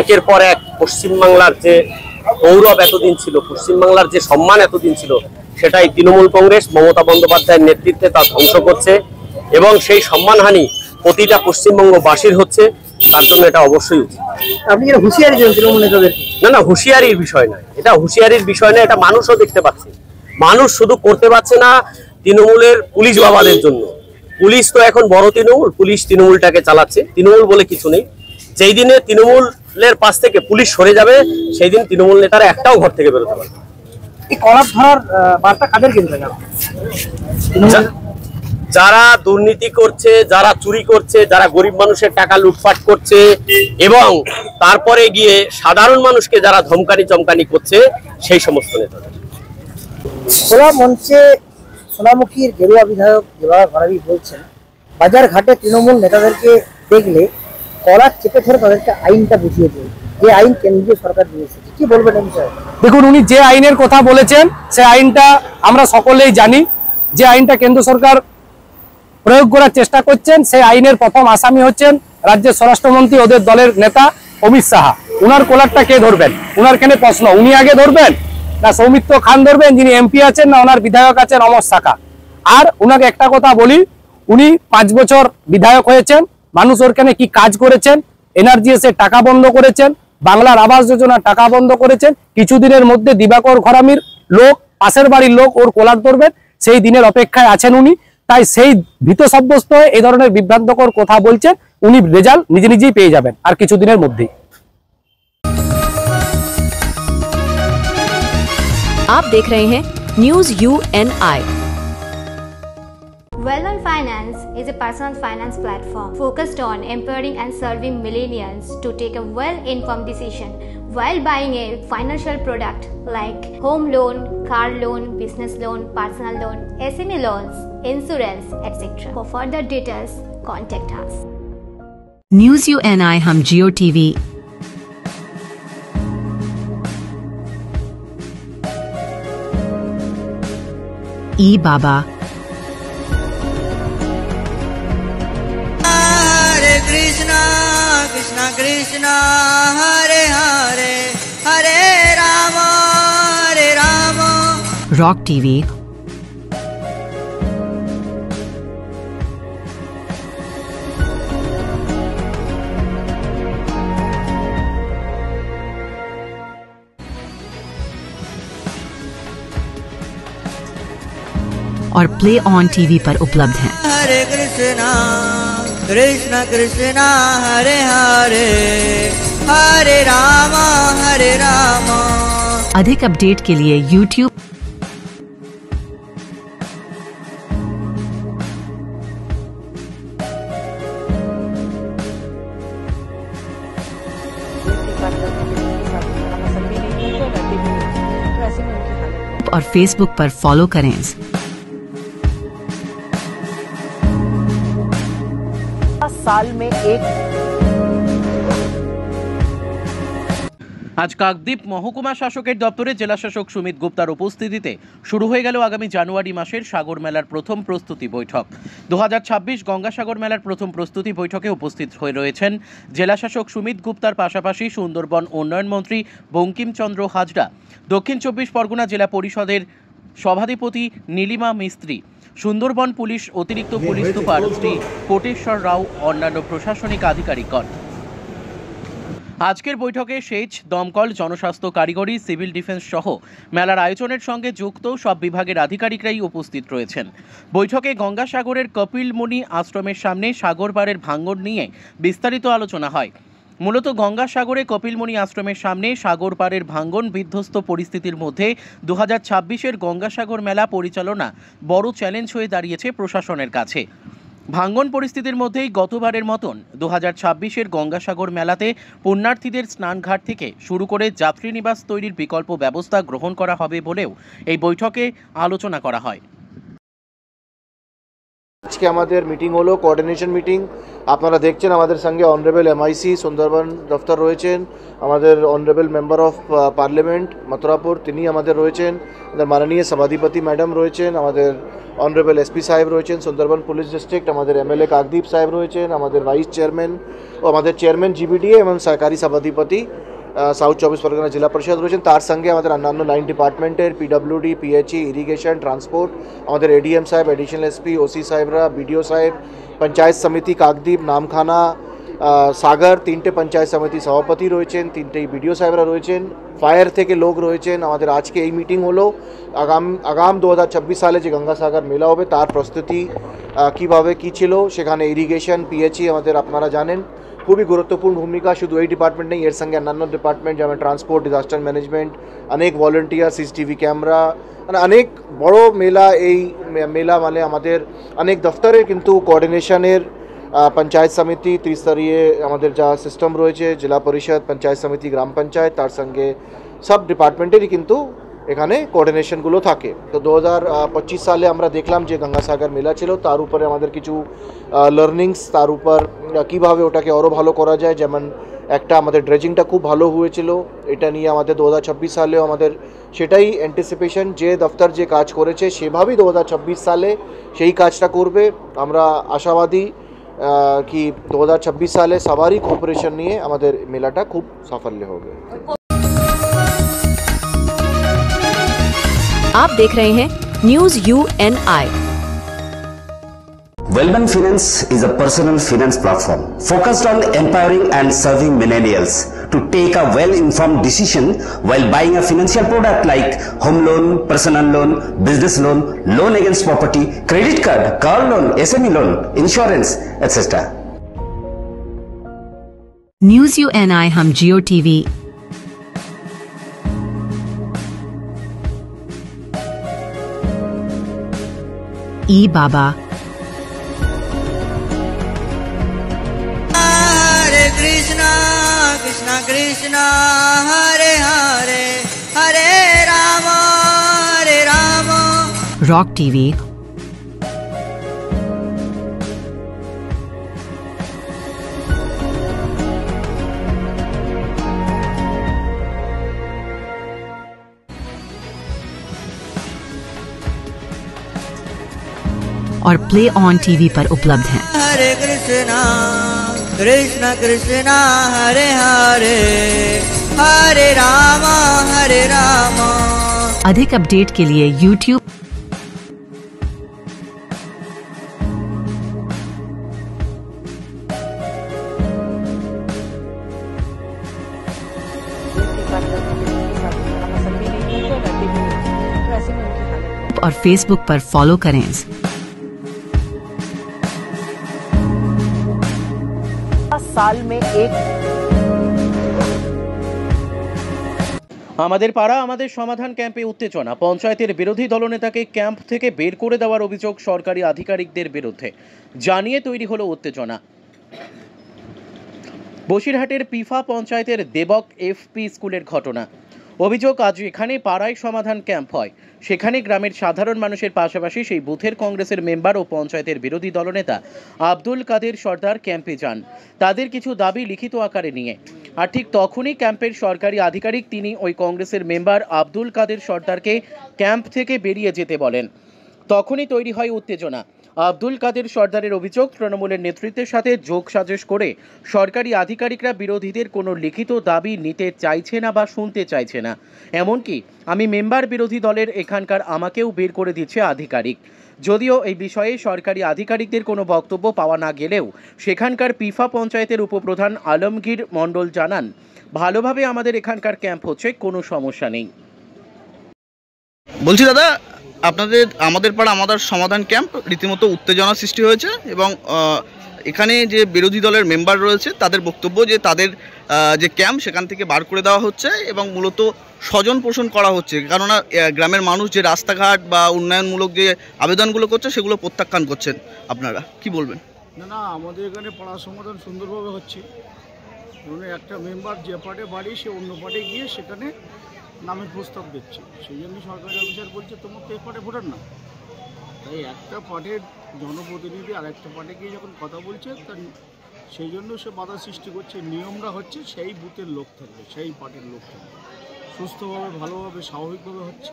একের পর এক পশ্চিমবাংলার যে গৌরব এতদিন ছিল, পশ্চিমবাংলার যে সম্মান এতদিন ছিল, সেটাই তৃণমূল কংগ্রেস মমতা বন্দ্যোপাধ্যায়ের নেতৃত্বে তা ধ্বংস করছে এবং সেই সম্মানহানি প্রতিটা পশ্চিমবঙ্গবাসীর হচ্ছে। তার জন্য এটা অবশ্যই উচিত।
আপনি যেটা হুঁশিয়ারি দেন তৃণমূল নেতাদের?
না, হুঁশিয়ারির বিষয় না, এটা হুঁশিয়ারির বিষয় না, এটা মানুষও দেখতে পাচ্ছে। মানুষ শুধু করতে পারছে না তৃণমূলের পুলিশ বাবাদের জন্য। পুলিশ তো এখন বড় তৃণমূল, পুলিশ তৃণমূলটাকে চালাচ্ছে, তৃণমূল বলে কিছু নেই। যেই দিনে তৃণমূলের পাশ থেকে পুলিশ সরে যাবে সেই দিন তৃণমূল নেতারা একটাও ঘর থেকে বেরোতে পারবে।
এই কলার ধরার বার্তা কাদের কেন্দ্রে?
যারা দুর্নীতি করছে, যারা চুরি করছে, যারা গরিব মানুষের টাকা লুটপাট করছে এবং তারপরে গিয়ে সাধারণ মানুষকে যারা ধমকানি চমকানি করছে, সেই সমস্ত নেতাদের।
খোলা মঞ্চে সোনামুখীর গেরুয়া বিধায়ক দিবাকর ঘরামি বলছেন, বাজার ঘাটে তৃণমূল নেতাদেরকে দেখলে কলার চেপে ধরে তাদেরকে আইনটা বুঝিয়ে দেয়, যে আইন কেন্দ্রীয় সরকার দিয়েছে। কি বলবেন এই বিষয়ে?
দেখুন, উনি যে আইনের কথা বলেছেন সেই আইনটা আমরা সকলেই জানি, যে আইনটা কেন্দ্র সরকার প্রয়োগ করার চেষ্টা করছেন। সেই আইনের প্রথম আসামি হচ্ছেন রাজ্যের স্বরাষ্ট্রমন্ত্রী, ওদের দলের নেতা অমিত শাহ। উনার কলারটা কে ধরবেন? উনার কেন প্রশ্ন, উনি আগে ধরবেন না সৌমিত্র খান ধরবেন যিনি এমপি আছেন, না ওনার বিধায়ক আছেন অমর শাখা? আর উনাকে একটা কথা বলি, উনি 5 বছর বিধায়ক হয়েছেন, মানুষ ওর কেন কি কাজ করেছেন? এনআরজিএস এর টাকা বন্ধ করেছেন, বাংলার আবাস যোজনার টাকা বন্ধ করেছেন। কিছুদিনের মধ্যে দিবাকর ঘরামির লোক, পাশের বাড়ির লোক ওর কলার ধরবেন, সেই দিনের অপেক্ষায় আছেন উনি। তাই সেই ভীত সাব্যস্ত হয়ে এই ধরনের বিভ্রান্তকর কথা বলছেন, উনি রেজাল্ট নিজে নিজেই পেয়ে যাবেন আর কিছুদিনের মধ্যেই।
आप देख रहे हैं news UNI।
Well-Known Finance is a personal finance platform focused on empowering and serving millennials to take a well-informed decision while buying a financial product like home loan, car loan, business loan, personal loan, SME loans, insurance, etc. For further details, contact us.
News UNI हम Jio TV ई बाबा
Hare Krishna, Krishna Krishna, Hare Hare, Hare Rama, Hare Rama.
Rock TV और play on TV पर उपलब्ध हैं।
Hare Krishna, Krishna Krishna, Hare Hare, Hare Rama, Hare Rama.
अधिक update के लिए YouTube और Facebook पर फॉलो करें।
साल में एक
আজ কাকদ্বীপ মহকুমা শাসকের দপ্তরে জেলা শাসক সুমিত গুপ্তার উপস্থিতিতে শুরু হয়ে গেল আগামী জানুয়ারি মাসের সাগর মেলার প্রথম প্রস্তুতি বৈঠক। 2026 গঙ্গাসাগর মেলার প্রথম প্রস্তুতি বৈঠকে উপস্থিত হয়ে রয়েছেন জেলা শাসক সুমিত গুপ্তার পাশাপাশি সুন্দরবন উন্নয়ন মন্ত্রী বঙ্কিমচন্দ্র হাজরা, দক্ষিণ 24 পরগনা জেলা পরিষদের সভাধিপতি নীলিমা মিস্ত্রি, সুন্দরবন পুলিশ অতিরিক্ত পুলিশ সুপার শ্রী কোটেশ্বর রাও, অন্যান্য প্রশাসনিক আধিকারিকগণ। আজকের বৈঠকে সেচ, দমকল, জনস্বাস্থ্য, কারিগরি, সিভিল ডিফেন্স সহ মেলার আয়োজনের সঙ্গে যুক্ত সব বিভাগের আধিকারিকরাই উপস্থিত রয়েছেন। বৈঠকে গঙ্গাসাগরের কপিলমুনি আশ্রমের সামনে সাগর পাড়ের ভাঙন নিয়ে বিস্তারিত আলোচনা হয়। মূলত গঙ্গাসাগরে কপিলমুনি আশ্রমের সামনে সাগর পাড়ের ভাঙন বিধ্বস্ত পরিস্থিতির মধ্যে 2026-এর গঙ্গাসাগর মেলা পরিচালনা বড় চ্যালেঞ্জ হয়ে দাঁড়িয়েছে প্রশাসনের কাছে। ভাঙ্গন পরিস্থিতির মধ্যেই গতবারের মতন 2026-এর গঙ্গাসাগর মেলাতে পুণ্যার্থীদের স্নানঘাট থেকে শুরু করে যাত্রী নিবাস তৈরির বিকল্প ব্যবস্থা গ্রহণ করা হবে বলেও এই বৈঠকে আলোচনা করা হয়।
আজকে আমাদের মিটিং হলো, কোঅর্ডিনেশন মিটিং। আপনারা দেখছেন আমাদের সঙ্গে অনারেবল এমআইসি সুন্দরবন দফতর রয়েছেন, আমাদের honourable member of parliament Mathurapur তিনি আমাদের রয়েছেন, আমাদের মাননীয় সভাধিপতি ম্যাডাম রয়েছেন, আমাদের অনারেবল এসপি সাহেব রয়েছেন সুন্দরবন পুলিশ ডিস্ট্রিক্ট, আমাদের এমএলএ কাকদ্বীপ সাহেব রয়েছেন, আমাদের ভাইস চেয়ারম্যান ও আমাদের চেয়ারম্যান জিবিডিএ এবং সহকারী সভাধিপতি সাউথ 24 পরগনা জেলা পরিষদ রয়েছেন। তার সঙ্গে আমাদের অন্যান্য লাইন ডিপার্টমেন্টের পিডব্লিউডি, পিএইচই, ইরিগেশন, ট্রান্সপোর্ট, আমাদের এডিএম সাহেব, এডিশনাল এসপি, ওসি সাহেবরা, বিডিও সাহেব, পঞ্চায়েত সমিতি কাকদ্বীপ, নামখানা, সাগর, 3টে পঞ্চায়েত সমিতি সভাপতি রয়েছেন, 3টে বিডিও সাহেবরা রয়েছেন, ফায়ার থেকে লোক রয়েছেন। আমাদের আজকে এই মিটিং হলো আগাম 2026 সালে যে গঙ্গাসাগর মেলা হবে তার প্রস্তুতি কীভাবে কী ছিল, সেখানে ইরিগেশন, পিএইচই আমাদের আপনারা জানেন খুবই গুরুত্বপূর্ণ ভূমিকা। শুধু এই ডিপার্টমেন্ট নেই, এর সঙ্গে অন্যান্য ডিপার্টমেন্ট যেমন ট্রান্সপোর্ট, ডিজাস্টার ম্যানেজমেন্ট, অনেক ভলেন্টিয়ার, সিসিটিভি ক্যামেরা, মানে অনেক বড় মেলা। এই মেলা মানে আমাদের অনেক দফতরের কিন্তু কোঅর্ডিনেশনের পঞ্চায়েত সমিতি ত্রিস্তরীয় আমাদের যা সিস্টেম রয়েছে, জেলা পরিষদ, পঞ্চায়েত সমিতি, গ্রাম পঞ্চায়েত, তার সঙ্গে সব ডিপার্টমেন্টেরই কিন্তু এখানে কোঅর্ডিনেশনগুলো থাকে। তো 2025 সালে আমরা দেখলাম যে গঙ্গাসাগর মেলা ছিল, তার উপরে আমাদের কিছু লার্নিংস, তার উপর কীভাবে ওটাকে আরও ভালো করা যায়। যেমন একটা আমাদের ড্রেজিংটা খুব ভালো হয়েছিল, এটা নিয়ে আমাদের 2026 সালেও আমাদের সেটাই অ্যান্টিসিপেশন, যে দফতর যে কাজ করেছে সেভাবেই 2026 সালে সেই কাজটা করবে। আমরা আশাবাদী कि 2026 साले सवारी कोऑपरेशन নিয়ে আমাদের মেলাটা খুব সাফল্য হবে।
आप देख रहे हैं news UNI।
Wellman Finance is a personal finance platform focused on empowering and serving millennials to take a well-informed decision while buying a financial product like home loan, personal loan, business loan, loan against property, credit card, car loan, SME loan, insurance, etc.
News UNI हम जियो TV ई बाबा
Krishna Krishna Krishna Hare Hare Hare Rama Hare Rama
rock TV और play on TV पर उपलब्ध हैं।
Hare Krishna Krishna Krishna Hare Hare Hare Rama Hare Rama।
अधिक update के लिए YouTube और Facebook पर फॉलो करें।
साल में एक
আমাদের পাড়া আমাদের সমাধান ক্যাম্পে উত্তেজনা, পঞ্চায়েতের বিরোধী দলনেতাকে ক্যাম্প থেকে বের করে দেওয়ার অভিযোগ সরকারি আধিকারিকদের বিরুদ্ধে, জানিয়ে তৈরি হলো উত্তেজনা। বসিরহাটের পিফা পঞ্চায়েতের দেবক FP স্কুলের ঘটনা। অভিযোগ, আজ এখানে পাড়ায় সমাধান ক্যাম্প হয়, সেখানে গ্রামের সাধারণ মানুষের পাশাপাশি সেই বুথের কংগ্রেসের মেম্বার ও পঞ্চায়েতের বিরোধী দলনেতা আব্দুল কাদের সর্দার ক্যাম্পে যান তাদের কিছু দাবি লিখিত আকারে নিয়ে। আর ঠিক তখনই ক্যাম্পের সরকারি আধিকারিক তিনি ওই কংগ্রেসের মেম্বার আব্দুল কাদের সর্দারকে ক্যাম্প থেকে বেরিয়ে যেতে বলেন। তখনই তৈরি হয় উত্তেজনা। আব্দুল কাদের সর্দারের অভিযোগ, তৃণমূলের নেতৃত্বের সাথে যোগসাজশ করে সরকারি আধিকারিকরা বিরোধীদের কোনো লিখিত দাবি নিতে চাইছে না বা শুনতে চাইছে না। এমনকি আমি মেম্বার বিরোধী দলের এখানকার আমাকেও বের করে দিচ্ছে আধিকারিক। যদিও এই বিষয়ে সরকারি আধিকারিকদের কোনো বক্তব্য পাওয়া না গেলেও সেখানকার পিফা পঞ্চায়েতের উপপ্রধান আলমগীর মণ্ডল জানান, ভালোভাবে আমাদের এখানকার ক্যাম্প হচ্ছে, কোনো সমস্যা নেই।
বলছি দাদা, আপনাদের আমাদের পাড়া আমাদের সমাধান ক্যাম্প রীতিমতো উত্তেজনা সৃষ্টি হয়েছে এবং এখানে যে বিরোধী দলের মেম্বার রয়েছে তাদের বক্তব্য যে তাদের যে ক্যাম্প সেখান থেকে বার করে দেওয়া হচ্ছে এবং মূলত স্বজন পোষণ করা হচ্ছে, কেননা গ্রামের মানুষ যে রাস্তাঘাট বা উন্নয়নমূলক যে আবেদনগুলো করছে সেগুলো প্রত্যাখ্যান করছেন। আপনারা কি বলবেন?
না, আমাদের এখানে পাড়া সমাধান সুন্দরভাবে হচ্ছে। একটা মেম্বার যে পার্টে বাড়ি সে অন্য পার্টে গিয়ে সেখানে নামের প্রস্তাব দিচ্ছে, সেই জন্য সরকারি অফিসার বলছে তোমার তো এই পার্টে ভোটার না। তাই একটা পার্টির জনপ্রতিনিধি আর একটা পার্টে গিয়ে যখন কথা বলছে তার সেই জন্য সে বাধা সৃষ্টি করছে। নিয়মটা হচ্ছে সেই বুথের লোক থাকবে, সেই পার্টির লোক থাকবে, সুস্থভাবে ভালোভাবে স্বাভাবিকভাবে হচ্ছে।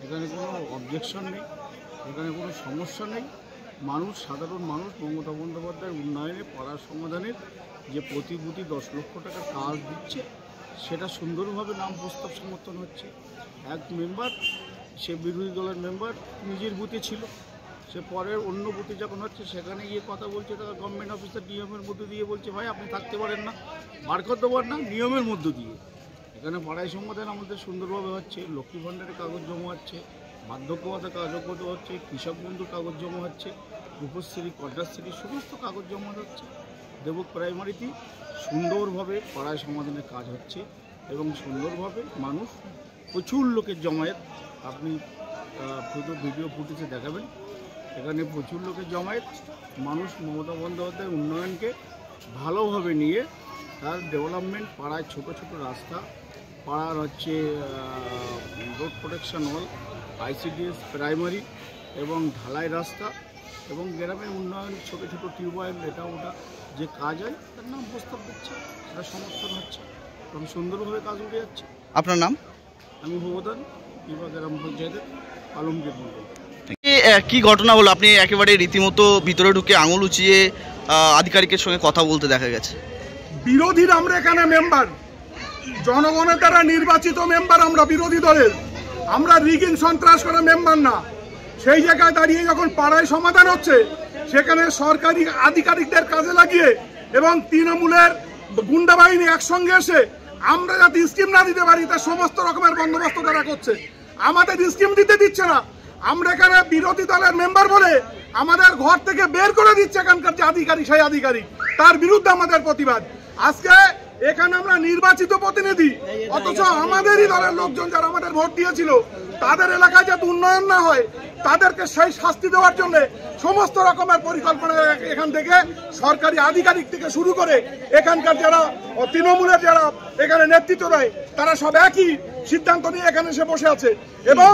এখানে কোনো অবজেকশন নেই, এখানে কোনো সমস্যা নেই। মানুষ, সাধারণ মানুষ মমতা বন্দ্যোপাধ্যায়ের উন্নয়নে পাড়ার সমাধানের যে প্রতি বুথে 10 লক্ষ টাকা কাজ দিচ্ছে সেটা সুন্দরভাবে নাম প্রস্তাব সমর্থন হচ্ছে। এক মেম্বার, সে বিরোধী দলের মেম্বার, নিজের বুথে ছিল, সে পরের অন্য বুথে যখন হচ্ছে সেখানে গিয়ে কথা বলছে, তারা গভর্নমেন্ট অফিসার নিয়মের মধ্যে দিয়ে বলছে ভাই আপনি থাকতে পারেন না, বার করতে পারেন না, নিয়মের মধ্য দিয়ে। এখানে পাড়ায় সমাধান আমাদের সুন্দরভাবে হচ্ছে। লক্ষ্মী ভাণ্ডারের কাগজ জমা হচ্ছে, বার্ধক্য ভাতা কাগজ হচ্ছে, কৃষক বন্ধুর কাগজ জমা হচ্ছে, রূপশ্রী, কন্যাশ্রী সমস্ত কাগজ জমা হচ্ছে। দেবক প্রাইমারিতে সুন্দরভাবে পাড়ায় সমাধানের কাজ হচ্ছে এবং সুন্দরভাবে মানুষ, প্রচুর লোকের জমায়েত, আপনি ভিডিও ফুটেজে দেখাবেন, এখানে প্রচুর লোকের জমায়েত। মানুষ মমতা বন্দ্যোপাধ্যায়ের উন্নয়নকে ভালোভাবে নিয়ে তার ডেভেলপমেন্ট, পাড়ায় ছোট ছোট রাস্তা, পাড়ার হচ্ছে রোড প্রোটেকশন হল, ICDS প্রাইমারি এবং ঢালাই রাস্তা এবং গ্রামের উন্নয়ন, ছোট ছোট টিউবওয়েল, এটা ওটা যে কাজ হয় তার নাম প্রস্তাব দিচ্ছে, সেটা সমর্থন হচ্ছে এবং সুন্দরভাবে কাজ উঠে যাচ্ছে।
আপনার নাম?
আমি ভবদান, পিফা গ্রাম পঞ্চায়েতের আলমগীর মণ্ডল।
কি ঘটনা হলো? আপনি একেবারে রীতিমতো ভিতরে ঢুকে আঙুল উঁচিয়ে আধিকারিকের সঙ্গে কথা বলতে দেখা গেছে।
বিরোধীর আমরা এখানে মেম্বার, জনগণের দ্বারা নির্বাচিত মেম্বার আমরা বিরোধী দলের, আমরা রিগিং সন্ত্রাস করা মেম্বার না। সেই জায়গায় দাঁড়িয়ে যখন পাড়ায় সমাধান হচ্ছে সেখানে সরকারি আধিকারিকদের কাজে লাগিয়ে এবং তৃণমূলের গুন্ডা বাহিনী একসঙ্গে এসে আমরা যাতে স্কিম না দিতে পারি তার সমস্ত রকমের বন্দোবস্ত তারা করছে। আমাদের স্কিম দিতে দিচ্ছে না, আমরা এখানে বিরোধী দলের মেম্বার বলে আমাদের ঘর থেকে বের করে দিচ্ছে এখানকার যে আধিকারিক, সেই আধিকারিক, তার বিরুদ্ধে আমাদের প্রতিবাদ। আজকে এখানে আমরা নির্বাচিত প্রতিনিধি, অথচ আমাদেরই দলের লোকজন যারা আমাদের ভোট দিয়েছিল তাদের এলাকায় যাতে উন্নয়ন না হয় তাদেরকে সেই শাস্তি দেওয়ার জন্য সমস্ত রকমের পরিকল্পনা এখান থেকে সরকারি আধিকারিক থেকে শুরু করে এখানকার যারা তৃণমূলের যারা এখানে নেতৃত্ব দেয় তারা সব একই সিদ্ধান্ত নিয়ে এখানে এসে বসে আছে। এবং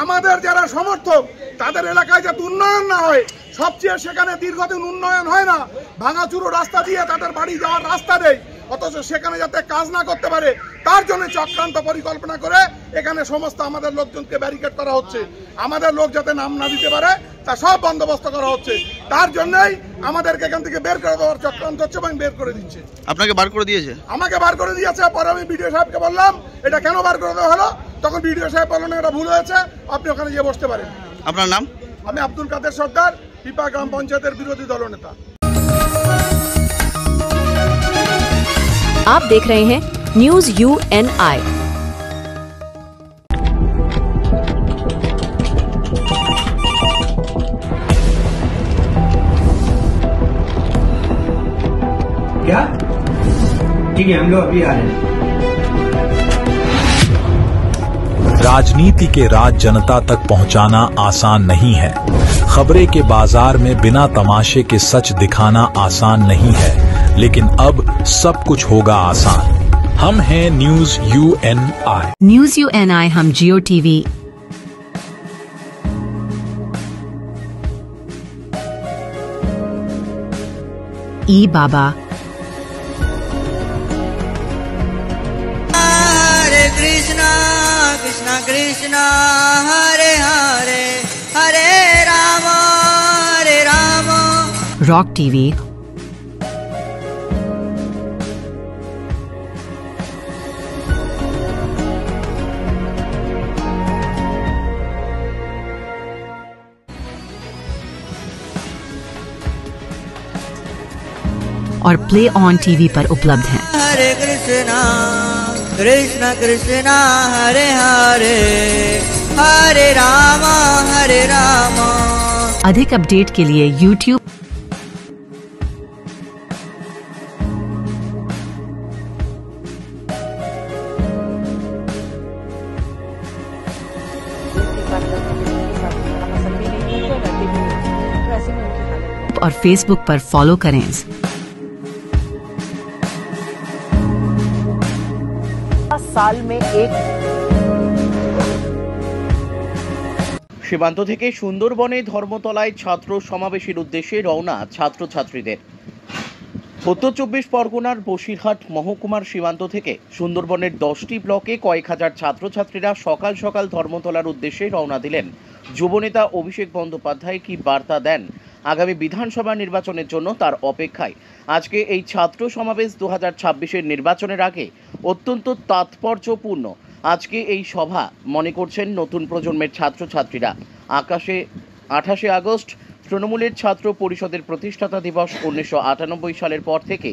আমাদের যারা সমর্থক তাদের এলাকায় যাতে উন্নয়ন না হয়, সবচেয়ে সেখানে দীর্ঘদিন উন্নয়ন হয় না, ভাঙাচুরো রাস্তা দিয়ে তাদের বাড়ি যাওয়ার রাস্তা দেয়, অথচ সেখানে যাতে কাজ না করতে পারে তার জন্য চক্রান্ত পরিকল্পনা করে এখানে সমস্ত আমাদের লোকজনকে ব্যারিকেড করা হচ্ছে। আমাদের লোক যাতে নাম না দিতে পারে তা সব বন্দোবস্ত করা হচ্ছে, তার জন্যই আমাদেরকে এখান থেকে বের করে দেওয়ার চক্রান্ত হচ্ছে এবং বের করে দিচ্ছে।
আপনাকে বার করে দিয়েছে?
আমাকে বার করে দিয়েছে। পরে আমি বিডিও সাহেবকে বললাম এটা কেন বার করে দেওয়া হলো, তখন বিডিও সাহেব বললেন এটা ভুল হয়েছে, আপনি ওখানে গিয়ে বসতে পারেন।
আপনার নাম?
আমি আব্দুল কাদের সর্দার, পিপা গ্রাম পঞ্চায়েতের বিরোধী দলনেতা।
आप देख रहे हैं न्यूज UNI।
क्या? ठीक है, हम लोग अभी आ रहे हैं।
राजनीति के राज जनता तक पहुंचाना आसान नहीं है। खबरें के बाजार में बिना तमाशे के सच दिखाना आसान नहीं है, लेकिन अब सब कुछ होगा आसान। हम हैं न्यूज UNI।
न्यूज UNI हम जियो टीवी, ई बाबा,
हरे कृष्णा कृष्णा कृष्णा हरे हरे हरे राम
रॉक टीवी, और प्ले ऑन टीवी पर उपलब्ध हैं।
हरे कृष्णा कृष्णा कृष्णा हरे हरे हरे राम हरे राम।
अधिक अपडेट के लिए YouTube और Facebook पर फॉलो करें।
साल में एक
সীমান্ত থেকে সুন্দরবনে ধর্মতলায় ছাত্র সমাবেশের উদ্দেশ্যে রওনা ছাত্রছাত্রীদের। উত্তর 24 পরগনার বসিরহাট মহকুমার সীমান্ত থেকে সুন্দরবনের 10টি ব্লকে কয়েক হাজার ছাত্রছাত্রীরা সকাল সকাল ধর্মতলার উদ্দেশ্যে রওনা দিলেন। যুবনেতা অভিষেক বন্দ্যোপাধ্যায় কি বার্তা দেন আগামী বিধানসভা নির্বাচনের জন্য তার অপেক্ষায় আজকে এই ছাত্র সমাবেশ 2026-এর নির্বাচনের আগে অত্যন্ত তাৎপর্যপূর্ণ। আজকে এই সভা মনে করছেন নতুন প্রজন্মের ছাত্রছাত্রীরা। 28 আগস্ট তৃণমূলের ছাত্র পরিষদের প্রতিষ্ঠাতা দিবস 1998 সালের পর থেকে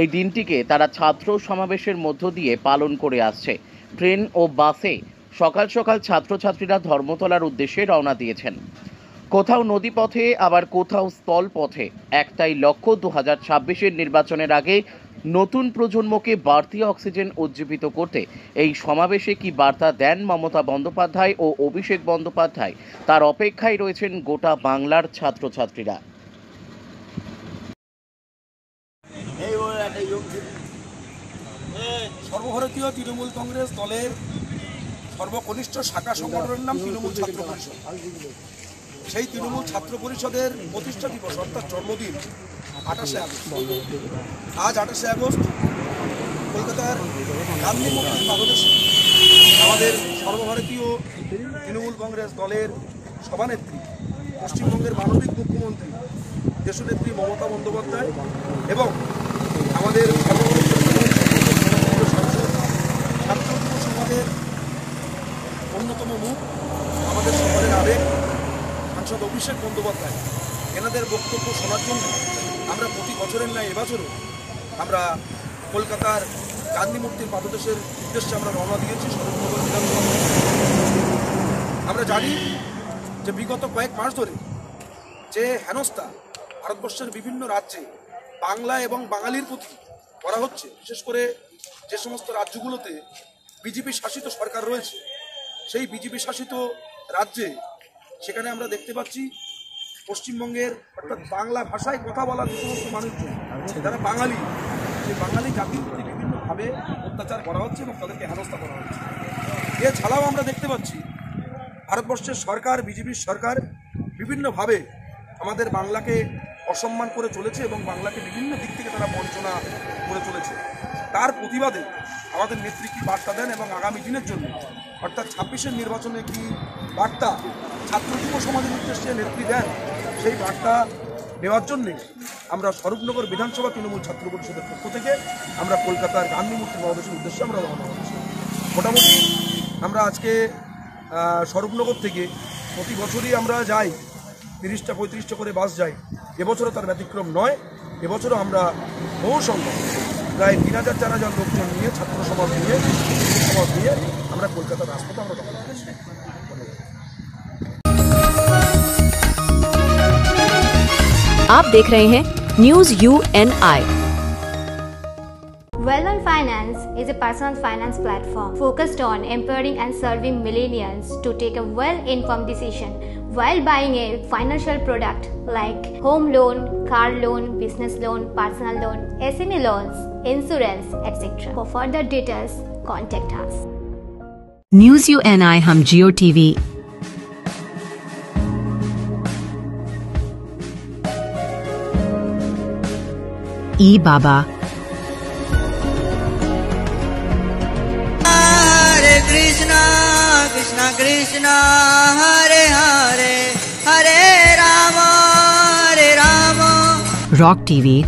এই দিনটিকে তারা ছাত্র সমাবেশের মধ্য দিয়ে পালন করে আসছে। ট্রেন ও বাসে সকাল সকাল ছাত্রছাত্রীরা ধর্মতলার উদ্দেশ্যে রওনা দিয়েছেন। কোথাও নদীপথে আবার কোথাও স্থল পথে। একটাই লক্ষ্য, 2026-এর নির্বাচনের আগে নতুন প্রজন্মকে বাড়তি অক্সিজেন উজ্জীবিত করতে এই সমাবেশে কি বার্তা দেন মমতা বন্দ্যোপাধ্যায় ও অভিষেক বন্দ্যোপাধ্যায় তার অপেক্ষায় রয়েছেন গোটা বাংলার ছাত্রছাত্রীরা।
সর্বভারতীয় তৃণমূল কংগ্রেস দলের সর্বকনিষ্ঠ শাখা সংগঠনের নাম তৃণমূল ছাত্র পরিষদ। সেই তৃণমূল ছাত্র পরিষদের প্রতিষ্ঠা দিবস অর্থাৎ জন্মদিন 28 আগস্ট। আজ 28 আগস্ট কলকাতার গান্ধী মূর্তির পাদদেশে আমাদের সর্বভারতীয় তৃণমূল কংগ্রেস দলের সভানেত্রী, পশ্চিমবঙ্গের মানবিক মুখ্যমন্ত্রী, দেশনেত্রী মমতা বন্দ্যোপাধ্যায় এবং আমাদের ছাত্র যুব সমাজের অন্যতম মুখ, আমাদের সকলের আবেগ সাংসদ অভিষেক বন্দ্যোপাধ্যায়, এনাদের বক্তব্য শোনার জন্য আমরা প্রতি বছরের ন্যায় এবছরও আমরা কলকাতার গান্ধী মূর্তির পাদদেশের উদ্দেশ্যে আমরা রওনা দিয়েছি স্বরূপনগর বিধানসভা। আমরা জানি যে বিগত কয়েক মাস ধরে যে হেনস্থা ভারতবর্ষের বিভিন্ন রাজ্যে বাংলা এবং বাঙালির প্রতি করা হচ্ছে, বিশেষ করে যে সমস্ত রাজ্যগুলোতে বিজেপি শাসিত সরকার রয়েছে, সেই বিজেপি শাসিত রাজ্যে সেখানে আমরা দেখতে পাচ্ছি পশ্চিমবঙ্গের অর্থাৎ বাংলা ভাষায় কথা বলা যে সমস্ত মানুষজন যারা বাঙালি, সেই বাঙালি জাতির প্রতি বিভিন্নভাবে অত্যাচার করা হচ্ছে এবং তাদেরকে হেনস্থা করা হচ্ছে। এছাড়াও আমরা দেখতে পাচ্ছি ভারতবর্ষের সরকার, বিজেপির সরকার বিভিন্নভাবে আমাদের বাংলাকে অসম্মান করে চলেছে এবং বাংলাকে বিভিন্ন দিক থেকে তারা বঞ্চনা করে চলেছে। তার প্রতিবাদে আমাদের নেত্রী কী বার্তা দেন এবং আগামী দিনের জন্য অর্থাৎ 26-এর নির্বাচনে কি বার্তা ছাত্র যুব সমাজের উদ্দেশ্যে নেত্রী দেন, সেই বার্তা নেওয়ার জন্যে আমরা স্বরূপনগর বিধানসভা তৃণমূল ছাত্র পরিষদের পক্ষ থেকে আমরা কলকাতার গান্ধী মূর্তি সমাবেশের উদ্দেশ্যে আমরা রওনা হচ্ছি। মোটামুটি আমরা আজকে স্বরূপনগর থেকে প্রতি বছরই আমরা যাই, 30-35টা করে বাস যাই। এবছরও তার ব্যতিক্রম নয়। এবছরও আমরা বহু সংখ্যক প্রায় 3000-4000 লোকজন নিয়ে, ছাত্র সমাজ নিয়ে, সমাজ নিয়ে আমরা কলকাতার রাজপথে আমরা রওনা করছি।
आप देख रहे हैं news UNI।
Well-On Finance is a personal finance platform focused on empowering and serving millennials to take a well-informed decision while buying a financial product like home loan, car loan, business loan, personal loan, SME loans. insurance, etc. For further details, contact us.
News UNI हम जियो TV ई बाबा
Hare Krishna, Krishna Krishna, Hare Hare, Hare Rama, Hare Rama.
Rock TV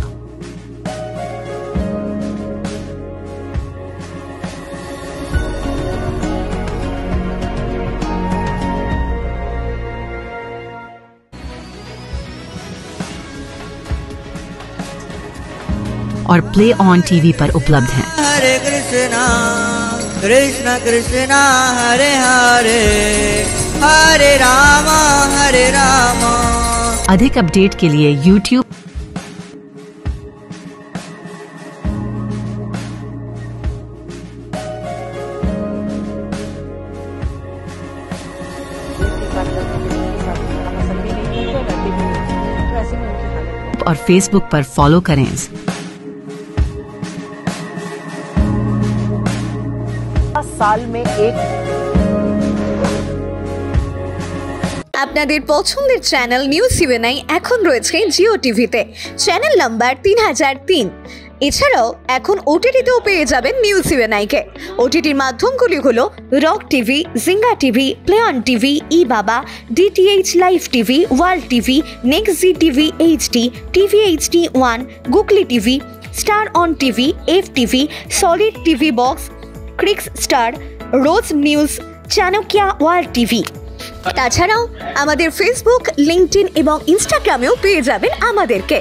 और play on TV पर उपलब्ध हैं।
Hare Krishna, Krishna Krishna, Hare Hare, Hare Rama, Hare Rama.
अधिक update के लिए YouTube और Facebook पर फॉलो करें।
साल में एक
আপনাদের পছন্দের চ্যানেল নিউজ ইউএনআই এখন রয়েছে জিও টিভিতে চ্যানেল নাম্বার 3003। এছাড়াও এখন ওটিটিতেও পেয়ে যাবেন নিউজ ইউএনআই-কে। ওটিটির মাধ্যমগুলি হলো Rock TV, Zing TV, Play On TV, E বাবা, DTH live TV, world TV, next G TV HD, TV HD 1, Googly TV, Star On TV, F TV, Solid TV Box, Crix Star, Rose News, Chanakya world TV. তাছাড়াও আমাদের Facebook, LinkedIn এবং ইনস্টাগ্রামেও পেয়ে যাবেন আমাদেরকে।